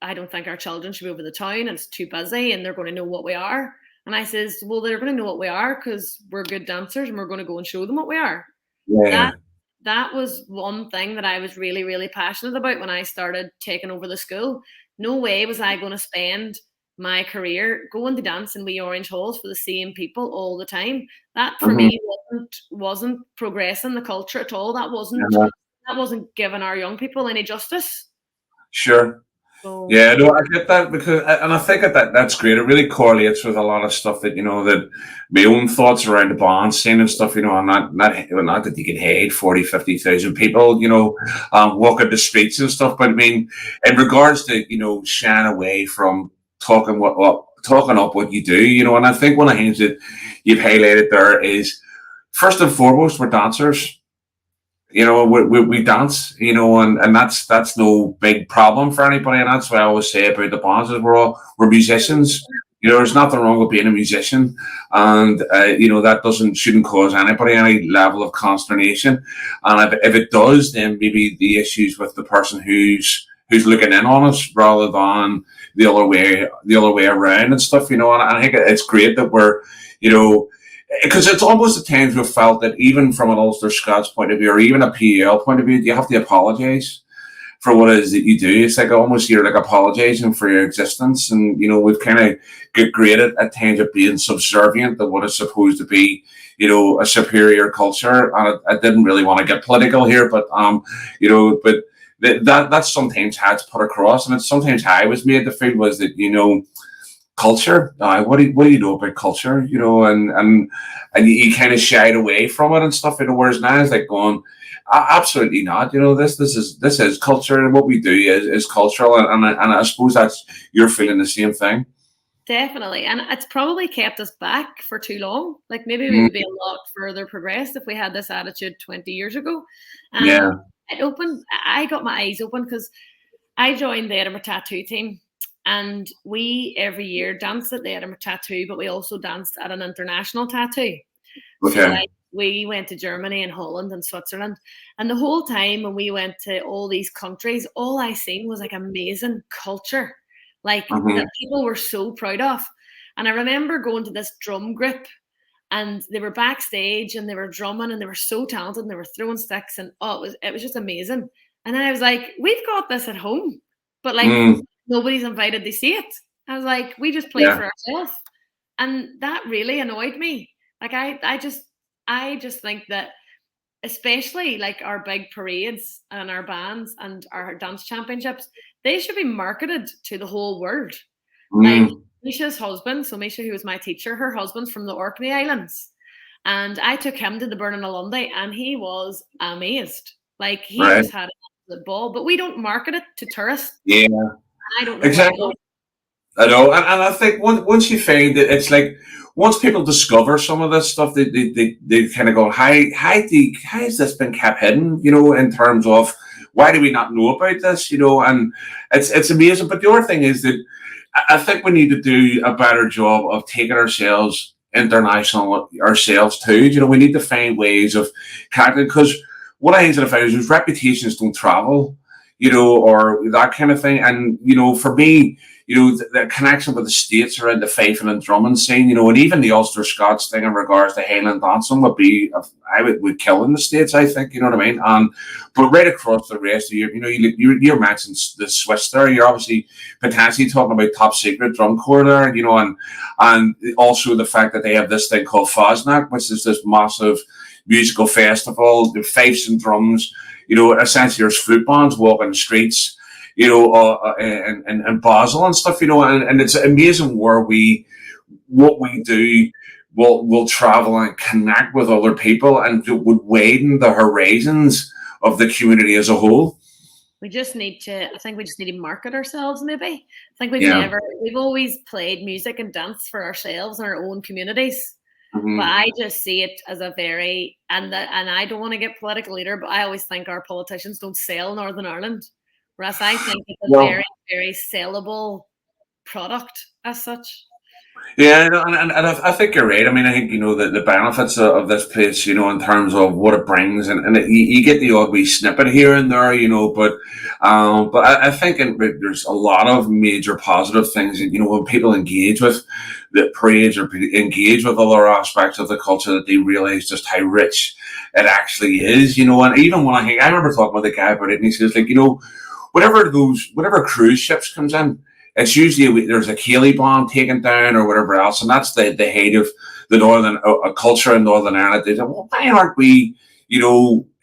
I don't think our children should be over the town, and it's too busy, and they're going to know what we are. And I says, well, they're going to know what we are because we're good dancers, and we're going to go and show them what we are. Yeah. That that was one thing that I was really, really passionate about when I started taking over the school. No way was I going to spend my career going to dance in wee orange halls for the same people all the time. That for Mhm. me wasn't progressing the culture at all. Uh-huh. That wasn't giving our young people any justice. Sure. So Yeah, no, I get that because, and I think that's great. It really correlates with a lot of stuff that that my own thoughts around the band scene and stuff. I'm not that you can hate 40, 50,000 people, walking the streets and stuff. But I mean, in regards to shying away from talking up what you do, and I think one of the things that you've highlighted there is first and foremost we're dancers. We dance, and that's no big problem for anybody. And that's what I always say about the bands is we're musicians. There's nothing wrong with being a musician, and that shouldn't cause anybody any level of consternation. And if it does, then maybe the issues with the person who's looking in on us rather than the other way around and stuff. And I think it's great that we're you know because it's almost at times we've felt that even from an Ulster Scots point of view or even a PEL point of view, you have to apologise for what it is that you do. It's like almost you're like apologising for your existence. And, we've kind of get graded at times of being subservient to what is supposed to be, a superior culture. And I didn't really want to get political here, but, but that's sometimes how it's put across. And it's sometimes how I was made to feel was that, culture. What do you know about culture? And you kind of shied away from it and stuff. Whereas now it's like going, absolutely not. This is culture, and what we do is cultural, and I suppose that's you're feeling the same thing. definitely. And it's probably kept us back for too long. Like maybe we Mm, would be a lot further progressed if we had this attitude 20 years ago. yeah. I got my eyes open because I joined the Edinburgh Tattoo team, and we every year danced at the Edinburgh Tattoo, but we also danced at an international tattoo. So Okay. like we went to Germany and Holland and Switzerland, and the whole time when we went to all these countries, all I seen was like amazing culture, like Hmm. that people were so proud of. And I remember going to this drum group, and they were backstage and they were drumming and they were so talented and they were throwing sticks, and it was just amazing. And then I was like, we've got this at home, but like Mm, nobody's invited to see it. I was like, we just play yeah. for ourselves. And that really annoyed me. Like I just think that especially like our big parades and our bands and our dance championships, they should be marketed to the whole world. Like Mm, Misha's husband, so Misha, who was my teacher, her husband's from the Orkney Islands. And I took him to the Burning Lundy and he was amazed. Like he right. just had a ball, but we don't market it to tourists. Yeah. I don't know why Exactly. not. I know, and I think once you find it, it's like once people discover some of this stuff, they kind of go, how has this been kept hidden? In terms of why do we not know about this? And it's amazing. But the other thing is that I think we need to do a better job of taking ourselves international ourselves too. We need to find ways of connecting because what I have found is reputations don't travel, or that kind of thing. And for me, the connection with the States around the fifing and drumming scene, and even the Ulster Scots thing in regards to Highland dancing would be, I would kill in the States, I think, you know what I mean? But right across the rest of Europe, you mentioned the Swiss there, you're obviously potentially talking about top secret drum corps there, and also the fact that they have this thing called Fosnac, which is this massive musical festival, the fifes and drums, essentially there's flute bands walking the streets, and Basel and stuff, and it's amazing what we do will travel and connect with other people and would widen the horizons of the community as a whole. I think we just need to market ourselves maybe. I think Yeah. we've always played music and dance for ourselves in our own communities. Mm-hmm. But I just see it as a and I don't want to get political either, but I always think our politicians don't sell Northern Ireland. Whereas I think it's a very, very sellable product as such. Yeah, and I think you're right. I mean, I think the benefits of this place, in terms of what it brings, and you get the odd wee snippet here and there, but I think there's a lot of major positive things. When people engage with the parades or engage with other aspects of the culture, that they realize just how rich it actually is. And even when I remember talking with a guy about it, and he says like, whatever cruise ships comes in. It's usually there's a Cayley bomb taken down or whatever else, and that's the height of the northern culture in Northern Ireland. They say, well, why aren't we,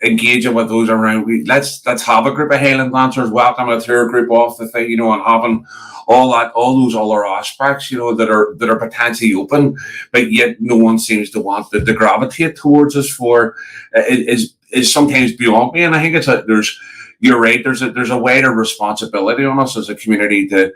engaging with those around? Let's have a group of Highland dancers, welcome a tour group off the thing, and having all those other aspects, that are potentially open, but yet no one seems to want to gravitate towards us for is sometimes beyond me, and I think you're right. There's a wider responsibility on us as a community to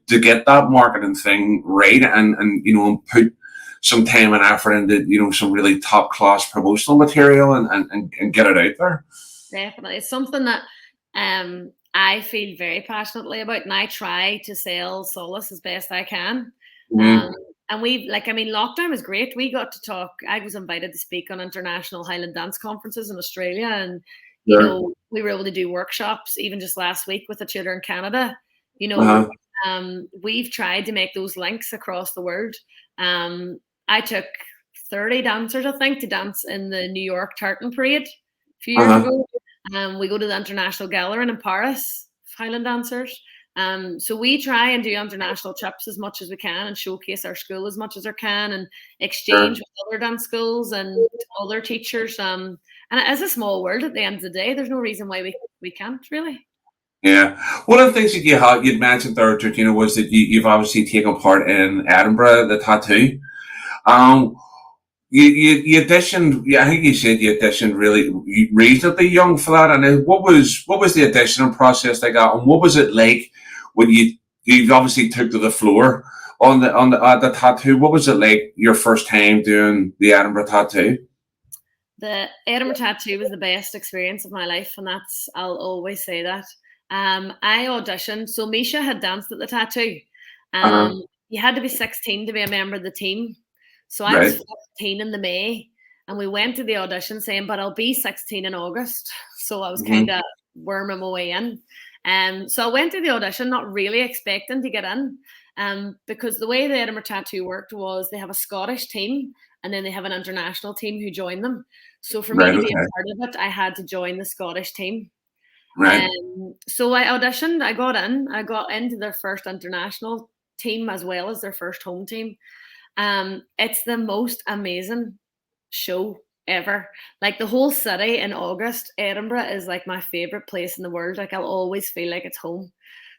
get that marketing thing right and put some time and effort into some really top class promotional material and get it out there. Definitely, it's something that I feel very passionately about, and I try to sell Sollus as best I can. Mm-hmm. And lockdown was great. We got to talk. I was invited to speak on international Highland dance conferences in Australia, and we were able to do workshops even just last week with a tutor in Canada. We've tried to make those links across the world. I took 30 dancers, I think, to dance in the New York Tartan Parade a few years ago. We go to the International Gathering in Paris, Highland Dancers. So we try and do international trips as much as we can and showcase our school as much as we can and exchange with other dance schools and other teachers. And it is a small world at the end of the day. There's no reason why we can't really. Yeah. One of the things that you'd mentioned there, Georgina, was that you've obviously taken part in Edinburgh, the tattoo. You auditioned. Yeah, I think you said you auditioned really reasonably young for that. And what was the auditioning process like that? And what was it like when you obviously took to the floor on the tattoo? What was it like your first time doing the Edinburgh Tattoo? The Edinburgh Tattoo was the best experience of my life, and I'll always say that. I auditioned. So Misha had danced at the tattoo. You had to be 16 to be a member of the team. So I was 15 in the May, and we went to the audition saying, but I'll be 16 in August. So I was kind of worming my way in. So I went to the audition, not really expecting to get in, because the way the Edinburgh Tattoo worked was they have a Scottish team, and then they have an international team who join them. So for me to be a part of it, I had to join the Scottish team. Right. So I auditioned, I got into their first international team as well as their first home team. It's the most amazing show ever. Like the whole city in August, Edinburgh is like my favorite place in the world. Like I'll always feel like it's home.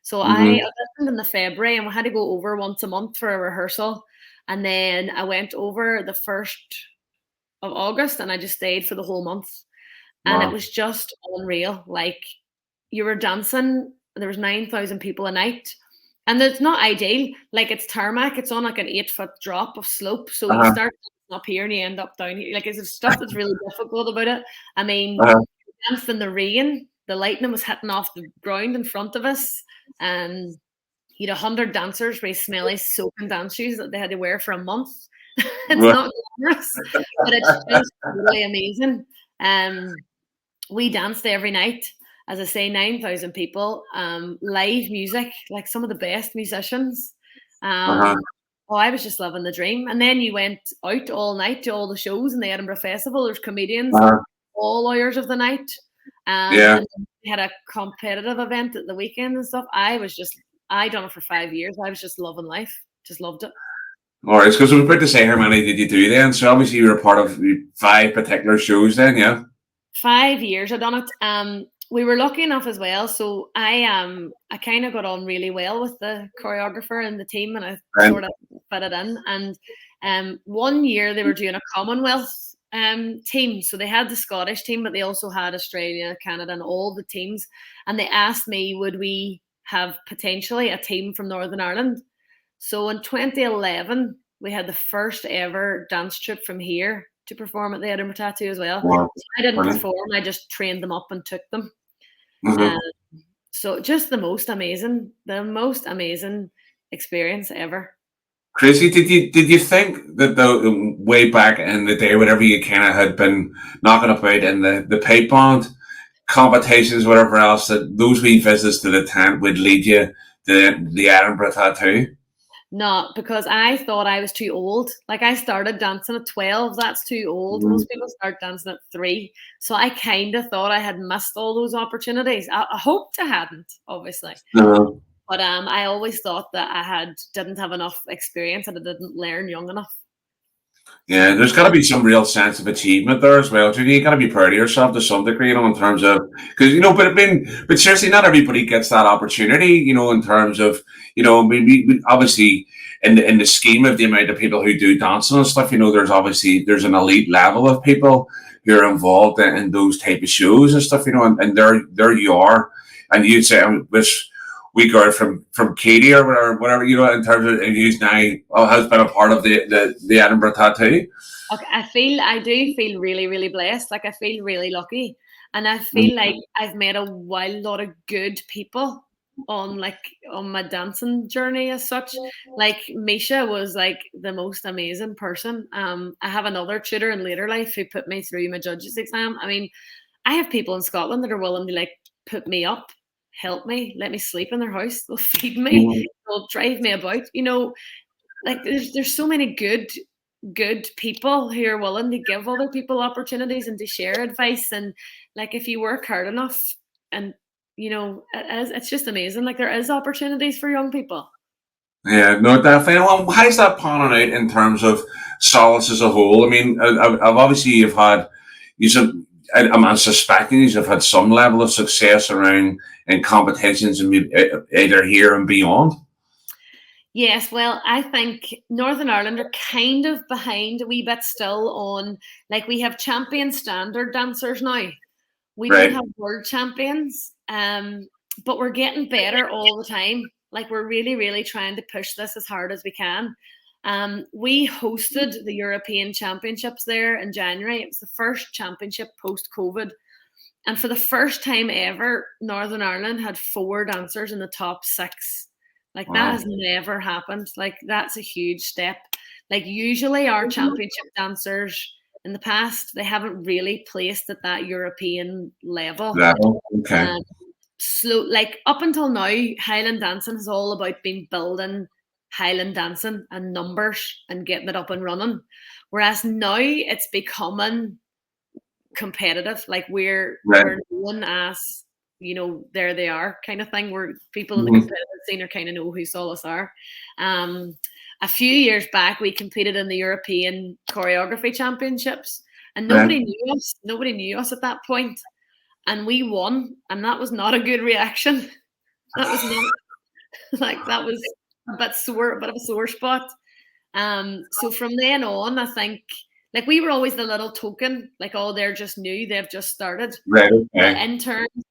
So I auditioned in the February, and we had to go over once a month for a rehearsal. And then I went over the 1st of August, and I just stayed for the whole month. And it was just unreal. Like you were dancing, there was 9,000 people a night. And it's not ideal. Like, it's tarmac. It's on like an 8-foot drop of slope. So you start up here and you end up down here. Like, it's stuff that's really difficult about it. I mean, we danced in the rain. The lightning was hitting off the ground in front of us. And you had 100 dancers with smelly soaking dance shoes that they had to wear for a month. It's not glamorous, but it's just really amazing. We danced every night. As I say, 9,000 people, live music, like some of the best musicians. Oh, I was just living the dream. And then you went out all night to all the shows in the Edinburgh Festival. There's comedians all hours of the night. And we had a competitive event at the weekend and stuff. I done it for 5 years. I was just loving life. Just loved it. All right, because I was about to say, how many did you do then? So obviously you were part of 5 particular shows then, yeah? 5 years I done it. We were lucky enough as well. So I kind of got on really well with the choreographer and the team, and I sort of fitted in. And 1 year they were doing a Commonwealth team. So they had the Scottish team, but they also had Australia, Canada, and all the teams. And they asked me, would we have potentially a team from Northern Ireland? So in 2011, we had the first ever dance troupe from here to perform at the Edinburgh Tattoo as well. Wow. So I didn't perform, I just trained them up and took them. So just the most amazing experience ever. Crazy. Did you think that the way back in the day, whenever you kind of had been knocking about in the pipe band competitions, whatever else, that those wee visits to the tent would lead you to the Edinburgh Tattoo? No, because I thought I was too old. Like, I started dancing at 12. That's too old. Most people start dancing at 3. So I kind of thought I had missed all those opportunities. I hoped I hadn't, obviously. But I always thought that I didn't have enough experience and I didn't learn young enough. Yeah, there's got to be some real sense of achievement there as well. You got to be proud of yourself to some degree, in terms of, because but seriously, not everybody gets that opportunity. In terms of, we obviously in the scheme of the amount of people who do dancing and stuff, there's an elite level of people who are involved in those type of shows and stuff, and there you are, and you'd say, this wee girl from Katie or whatever, in terms of who's now has been a part of the Edinburgh Tattoo. Okay, I do feel really, really blessed. Like, I feel really lucky, and I feel like I've met a wild lot of good people on my dancing journey as such. Like, Misha was like the most amazing person. I have another tutor in later life who put me through my judges exam. I mean, I have people in Scotland that are willing to put me up, help me, let me sleep in their house, they'll feed me, they'll drive me about. There's so many good people who are willing to give other people opportunities and to share advice. And if you work hard enough, and it's just amazing. Like, there is opportunities for young people. Yeah, no, definitely. Well, how's that panning out in terms of Sollus as a whole? I mean, I'm suspecting you've had some level of success around in competitions and either here and beyond. Yes, well, I think Northern Ireland are kind of behind a wee bit still on, we have champion standard dancers now. We don't have world champions, but we're getting better all the time. We're really, really trying to push this as hard as we can. We hosted the European Championships there in January. It was the first championship post-COVID. And for the first time ever, Northern Ireland had 4 dancers in the top 6. Wow. That has never happened. That's a huge step. Usually our championship dancers in the past, they haven't really placed at that European level. Okay. Up until now, Highland Dancing is all about building Highland Dancing and numbers and getting it up and running. Whereas now it's becoming competitive. We're known as, there they are kind of thing, where people in the competitive scene are kind of know who Sollus are. A few years back, we competed in the European Choreography Championships, and nobody knew us. Nobody knew us at that point, and we won. And that was not a good reaction. That was not that was a bit of a sore spot. So from then on, I think we were always the little token, they're just new, they've just started. Right. Okay. But in terms of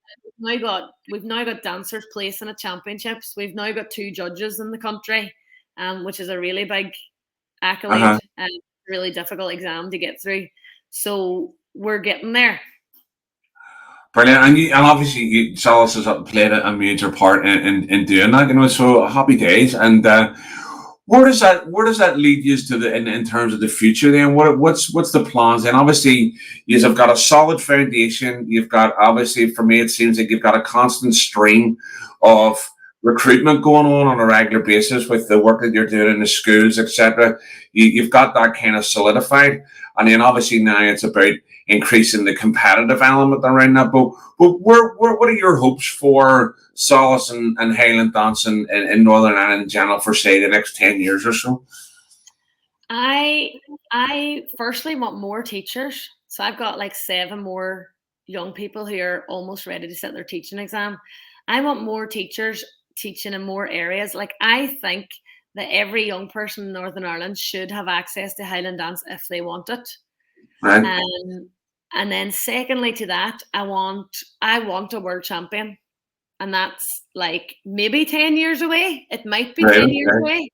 we've now got dancers placing at championships. We've now got 2 judges in the country, which is a really big accolade and really difficult exam to get through. So we're getting there. Brilliant, and obviously Sollus has played a major part in doing that, you know. So happy days. And where does that lead you to in terms of the future? Then what's the plans? And obviously you've got a solid foundation. You've got, obviously, for me it seems like you've got a constant stream of recruitment going on a regular basis with the work that you're doing in the schools, etc. You've got that kind of solidified, and then obviously now it's about increasing the competitive element around that. But what are your hopes for Sollus and Highland Dancing in Northern Ireland in general for, say, the next 10 years or so? I firstly want more teachers. So I've got like 7 more young people who are almost ready to sit their teaching exam. I want more teachers teaching in more areas. Like, I think that every young person in Northern Ireland should have access to Highland dance if they want it. Right. And then secondly to that, I want a world champion. And that's like maybe 10 years away. It might be 10 years away,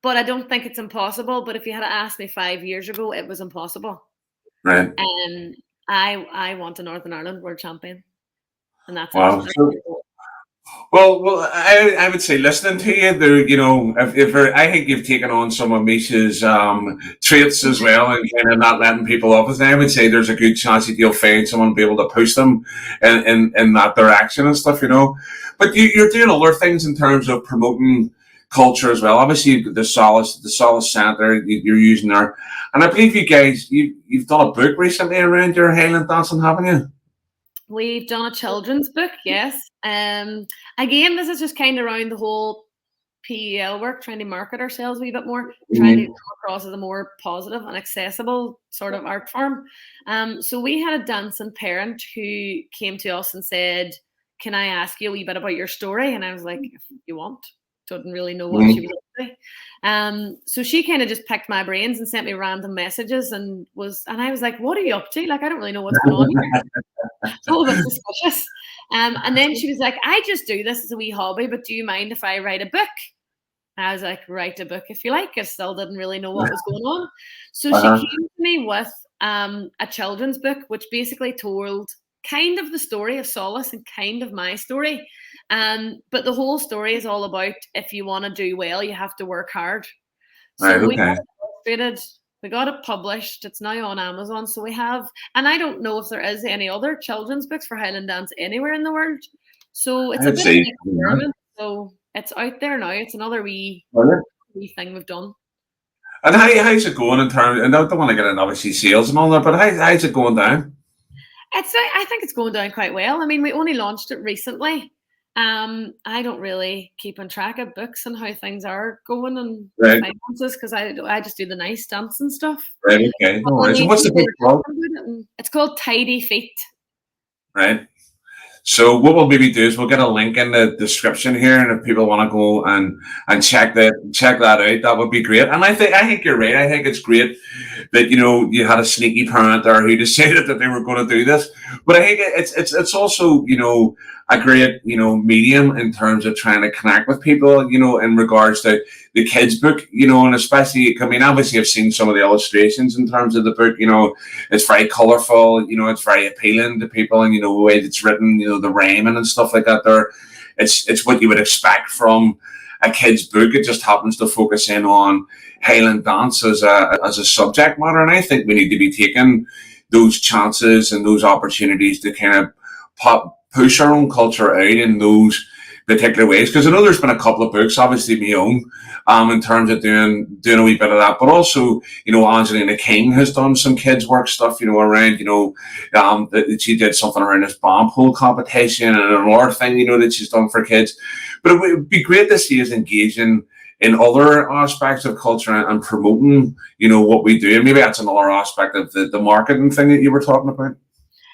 but I don't think it's impossible. But if you had asked me 5 years ago, it was impossible. Right. And I want a Northern Ireland world champion. And that's wow. Well, I would say, listening to you, there, you know, if I think you've taken on some of Misha's traits as well, and kind of not letting people off. And I would say there's a good chance that you'll find someone to be able to push them in that direction and stuff, you know. But you're doing other things in terms of promoting culture as well. Obviously, the Sollus Centre you're using there, and I believe you guys you've done a book recently around your Highland dancing, haven't you? We've done a children's book, yes. Again, this is just kind of around the whole PEL work, trying to market ourselves a wee bit more, trying to come across as a more positive and accessible sort of art form. So we had a dancing parent who came to us and said, "Can I ask you a wee bit about your story?" And I was like, "If you want." Didn't really know what she was up to. So she kind of just picked my brains and sent me random messages and I was like, "What are you up to? Like, I don't really know what's going on here." It's all a bit suspicious. And then she was like, "I just do this as a wee hobby, but do you mind if I write a book?" And I was like, "Write a book if you like." I still didn't really know what was going on. So she came to me with a children's book, which basically told kind of the story of Sollus and kind of my story. But the whole story is all about, if you want to do well, you have to work hard. So we got it illustrated. We got it published. It's now on Amazon. So we have, and I don't know if there is any other children's books for Highland dance anywhere in the world. So it's a bit of an experiment. So it's out there now. It's another wee thing we've done. And how's it going in terms? And I don't want to get in obviously sales and all that, but how's it going down? I think it's going down quite well. I mean, we only launched it recently. I don't really keep on track of books and how things are going and finances, because I just do the nice dance and stuff. Right. Okay. No worries. And what's the book called? It's called Tidy Feet. Right. So what we'll maybe do is we'll get a link in the description here, and if people want to go and check that out, that would be great. And I think you're right. I think it's great that, you know, you had a sneaky parent there who decided that they were going to do this. But I think it's also, you know, a great, you know, medium in terms of trying to connect with people, you know, in regards to the kids' book, you know, and especially, I mean, obviously I've seen some of the illustrations in terms of the book, you know, it's very colorful, you know, it's very appealing to people, and, you know, the way it's written, you know, the rhyming and stuff like that there, it's what you would expect from a kid's book. It just happens to focus in on Highland dance as a subject matter, and I think we need to be taking those chances and those opportunities to kind of push our own culture out in those particular ways. Because I know there's been a couple of books, obviously my own, in terms of doing a wee bit of that, but also, you know, Angelina King has done some kids work stuff, you know, around, you know, she did something around this bomb pole competition and another thing, you know, that she's done for kids. But it would be great to see us engaging in other aspects of culture and promoting, you know, what we do. And maybe that's another aspect of the marketing thing that you were talking about.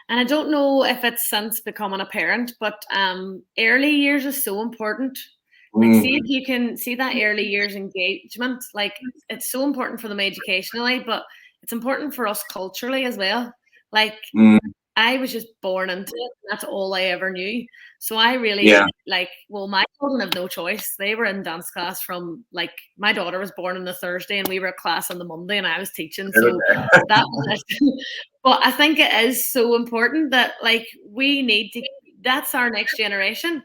And I don't know if it's since becoming a parent, but early years is so important. Like, see if you can see that early years engagement. Like, it's so important for them educationally, but it's important for us culturally as well. Like, I was just born into it. That's all I ever knew. So I really Yeah. well, my children have no choice. They were in dance class from my daughter was born on the Thursday and we were at class on the Monday and I was teaching. So that was it. But I think it is so important that we need to, that's our next generation.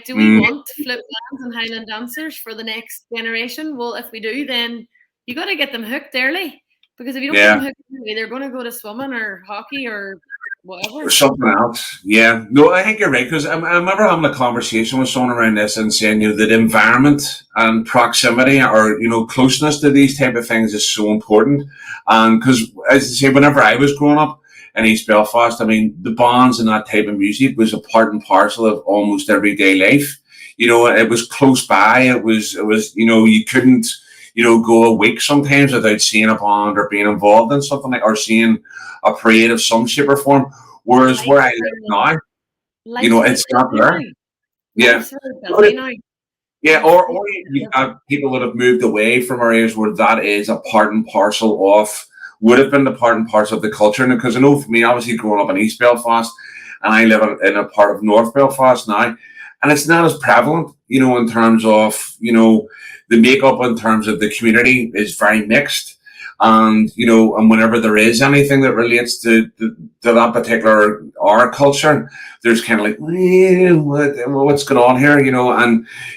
Do we Mm, want flip bands and Highland dancers for the next generation? Well, if we do, then you got to get them hooked early. Because if you don't get them yeah. hooked early, they're going to go to swimming or hockey or Or whatever. something else. Yeah. No, I think you're right because I remember having a conversation with someone around this and saying, the environment and proximity or, closeness to these type of things is so important. And because, as I say, whenever I was growing up in East Belfast, I mean, the bands and that type of music was a part and parcel of almost everyday life. It was close by. It was, you couldn't, go a week sometimes without seeing a band or being involved in something or seeing a parade of some shape or form. Whereas where I live now, Life's very it's not busy there. now. Yeah. Life's very busy now. Yeah, And or you've got people that have moved away from areas where that is a part and parcel of, would have been the part and parcel of the culture. And because I know for me, obviously growing up in East Belfast, and I live in a part of North Belfast now, and it's not as prevalent, in terms of, the makeup in terms of the community is very mixed. And whenever there is anything that relates to that particular our culture, there's kind of like, what's going on here, and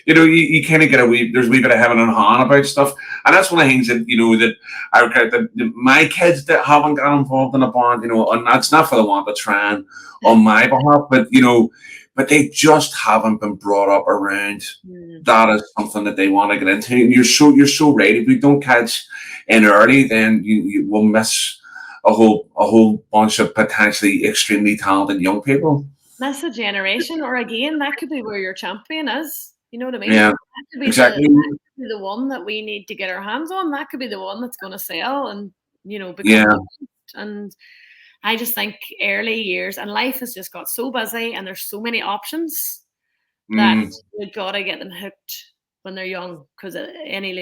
you kind of get there's a wee bit of heaven and hand about stuff, and that's one of the things that that I regret that my kids that haven't got involved in a band, and that's not for the want of trying on my behalf, but they just haven't been brought up around. That is something that they want to get into, and you're so right. If we don't catch in early, then you will miss a whole bunch of potentially extremely talented young people. that's the generation, or again, that could be where your champion is. You know what I mean? Yeah, That could be exactly. the one that we need to get our hands on. That could be the one that's going to sell and become Yeah. the best. And I just think early years and life has just got so busy and there's so many options that Mm. you've got to get them hooked when they're young because any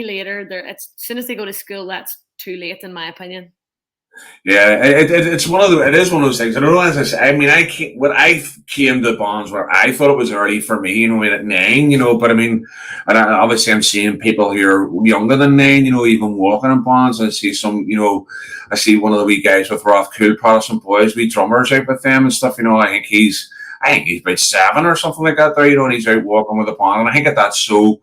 later, as soon as they go to school, that's too late in my opinion. Yeah, it's it is one of those things. I don't know, as I say, I mean, when I came to bonds where I thought it was early for me, at 9, but I mean, obviously I'm seeing people who are younger than 9, even walking in bonds. I see some, I see one of the wee guys with Roth Cool Protestant Boys, wee drummers out with them and stuff. I think he's about 7 or something like that there, and he's out walking with a band. And I think that's so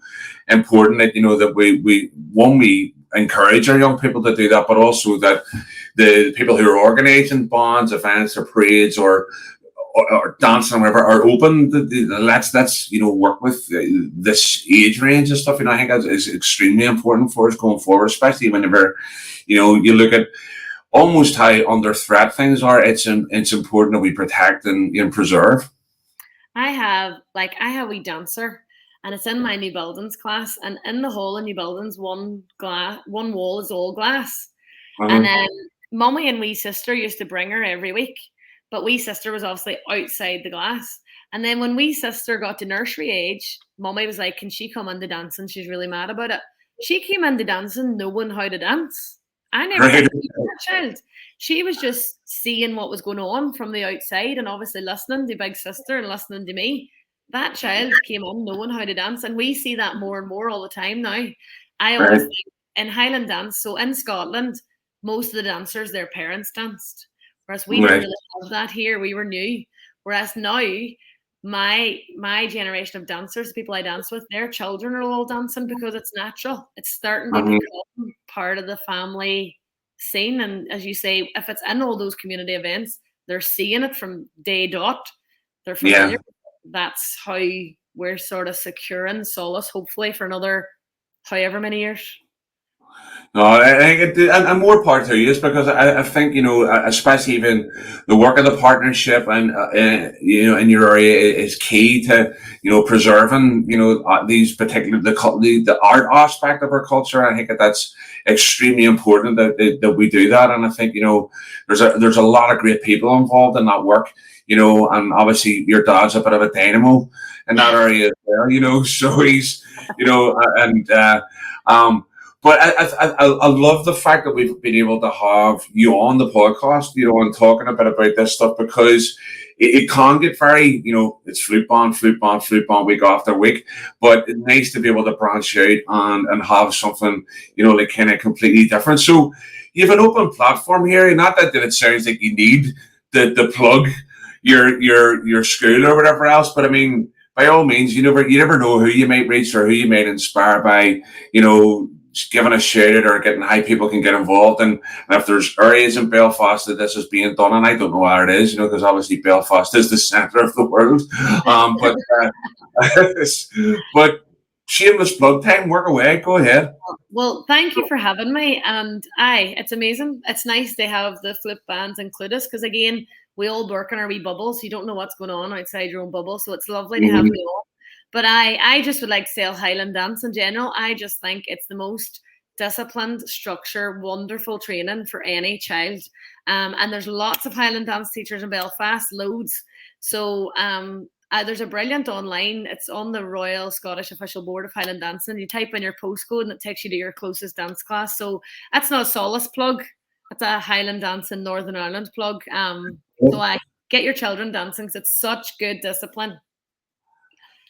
important that, that we encourage our young people to do that, but also that the people who are organising bonds, events, or parades, or dancing, or whatever, are open. Let's work with this age range and stuff. I think that is extremely important for us going forward, especially whenever you look at almost how under threat things are. It's important that we protect and preserve. I have a wee dancer and it's in my new buildings class and in the hall in new buildings one wall is all glass. And Uh-huh. Mummy and wee sister used to bring her every week, but wee sister was obviously outside the glass. And then when wee sister got to nursery age, Mummy was like, can she come into dancing? She's really mad about it. She came into dancing knowing how to dance. I never got Right. to meet that child. She was just seeing what was going on from the outside and obviously listening to big sister and listening to me. That child came in knowing how to dance. And we see that more and more all the time now. I always Right. think in Highland dance, so in Scotland, most of the dancers, their parents danced. Whereas we didn't Right. really have that here. We were new. Whereas now, my generation of dancers, the people I dance with, their children are all dancing because it's natural. It's starting to Uh-huh. become part of the family scene. And as you say, if it's in all those community events, they're seeing it from day dot. They're Yeah. familiar. That's how we're sort of securing Sollus, hopefully, for another however many years. No, I think and more part to you is because I think especially even the work of the partnership and in your area is key to preserving these particular the art aspect of our culture. I think that's extremely important that we do that, and I think there's a lot of great people involved in that work. And obviously your dad's a bit of a dynamo in that area as well. So he's and But I love the fact that we've been able to have you on the podcast, and talking a bit about this stuff, because it can get very, it's flute band, week after week. But it's nice to be able to branch out and have something, like kind of completely different. So you have an open platform here. Not that it sounds like you need the plug your school or whatever else, but I mean, by all means, you never know who you might reach or who you might inspire by, giving a shout out or getting how people can get involved. And if there's areas in Belfast that this is being done, and I don't know where it is, because obviously Belfast is the centre of the world. But shameless plug time, work away, go ahead. Well, thank you for having me. And it's amazing. It's nice to have the flip bands include us, because again, we all work in our wee bubbles. You don't know what's going on outside your own bubble. So it's lovely to have you all. But I just would like to say Highland dance in general. I just think it's the most disciplined, structured, wonderful training for any child. And there's lots of Highland dance teachers in Belfast, loads. So there's a brilliant online. It's on the Royal Scottish Official Board of Highland Dancing. You type in your postcode and it takes you to your closest dance class. So that's not a Sollus plug. It's a Highland Dance in Northern Ireland plug. So I get your children dancing because it's such good discipline.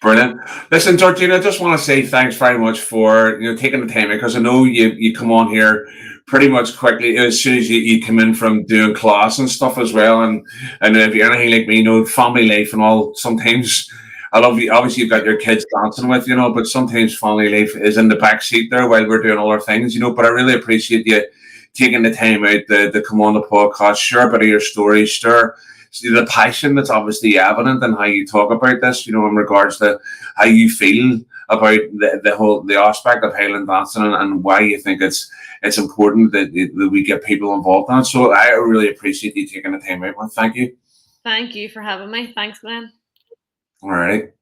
Brilliant. Listen, Georgina, I just want to say thanks very much for taking the time, because I know you come on here pretty much quickly as soon as you come in from doing class and stuff as well. And if you're anything like me, family life and all, sometimes I love you. Obviously, you've got your kids dancing with, but sometimes family life is in the back seat there while we're doing all our things, But I really appreciate you taking the time out to come on the podcast, share a bit of your story, share the passion that's obviously evident in how you talk about this, in regards to how you feel about the aspect of Highland dancing, and why you think it's important that we get people involved in it. So I really appreciate you taking the time out. Thank you. Thank you for having me. Thanks, Glenn. All right.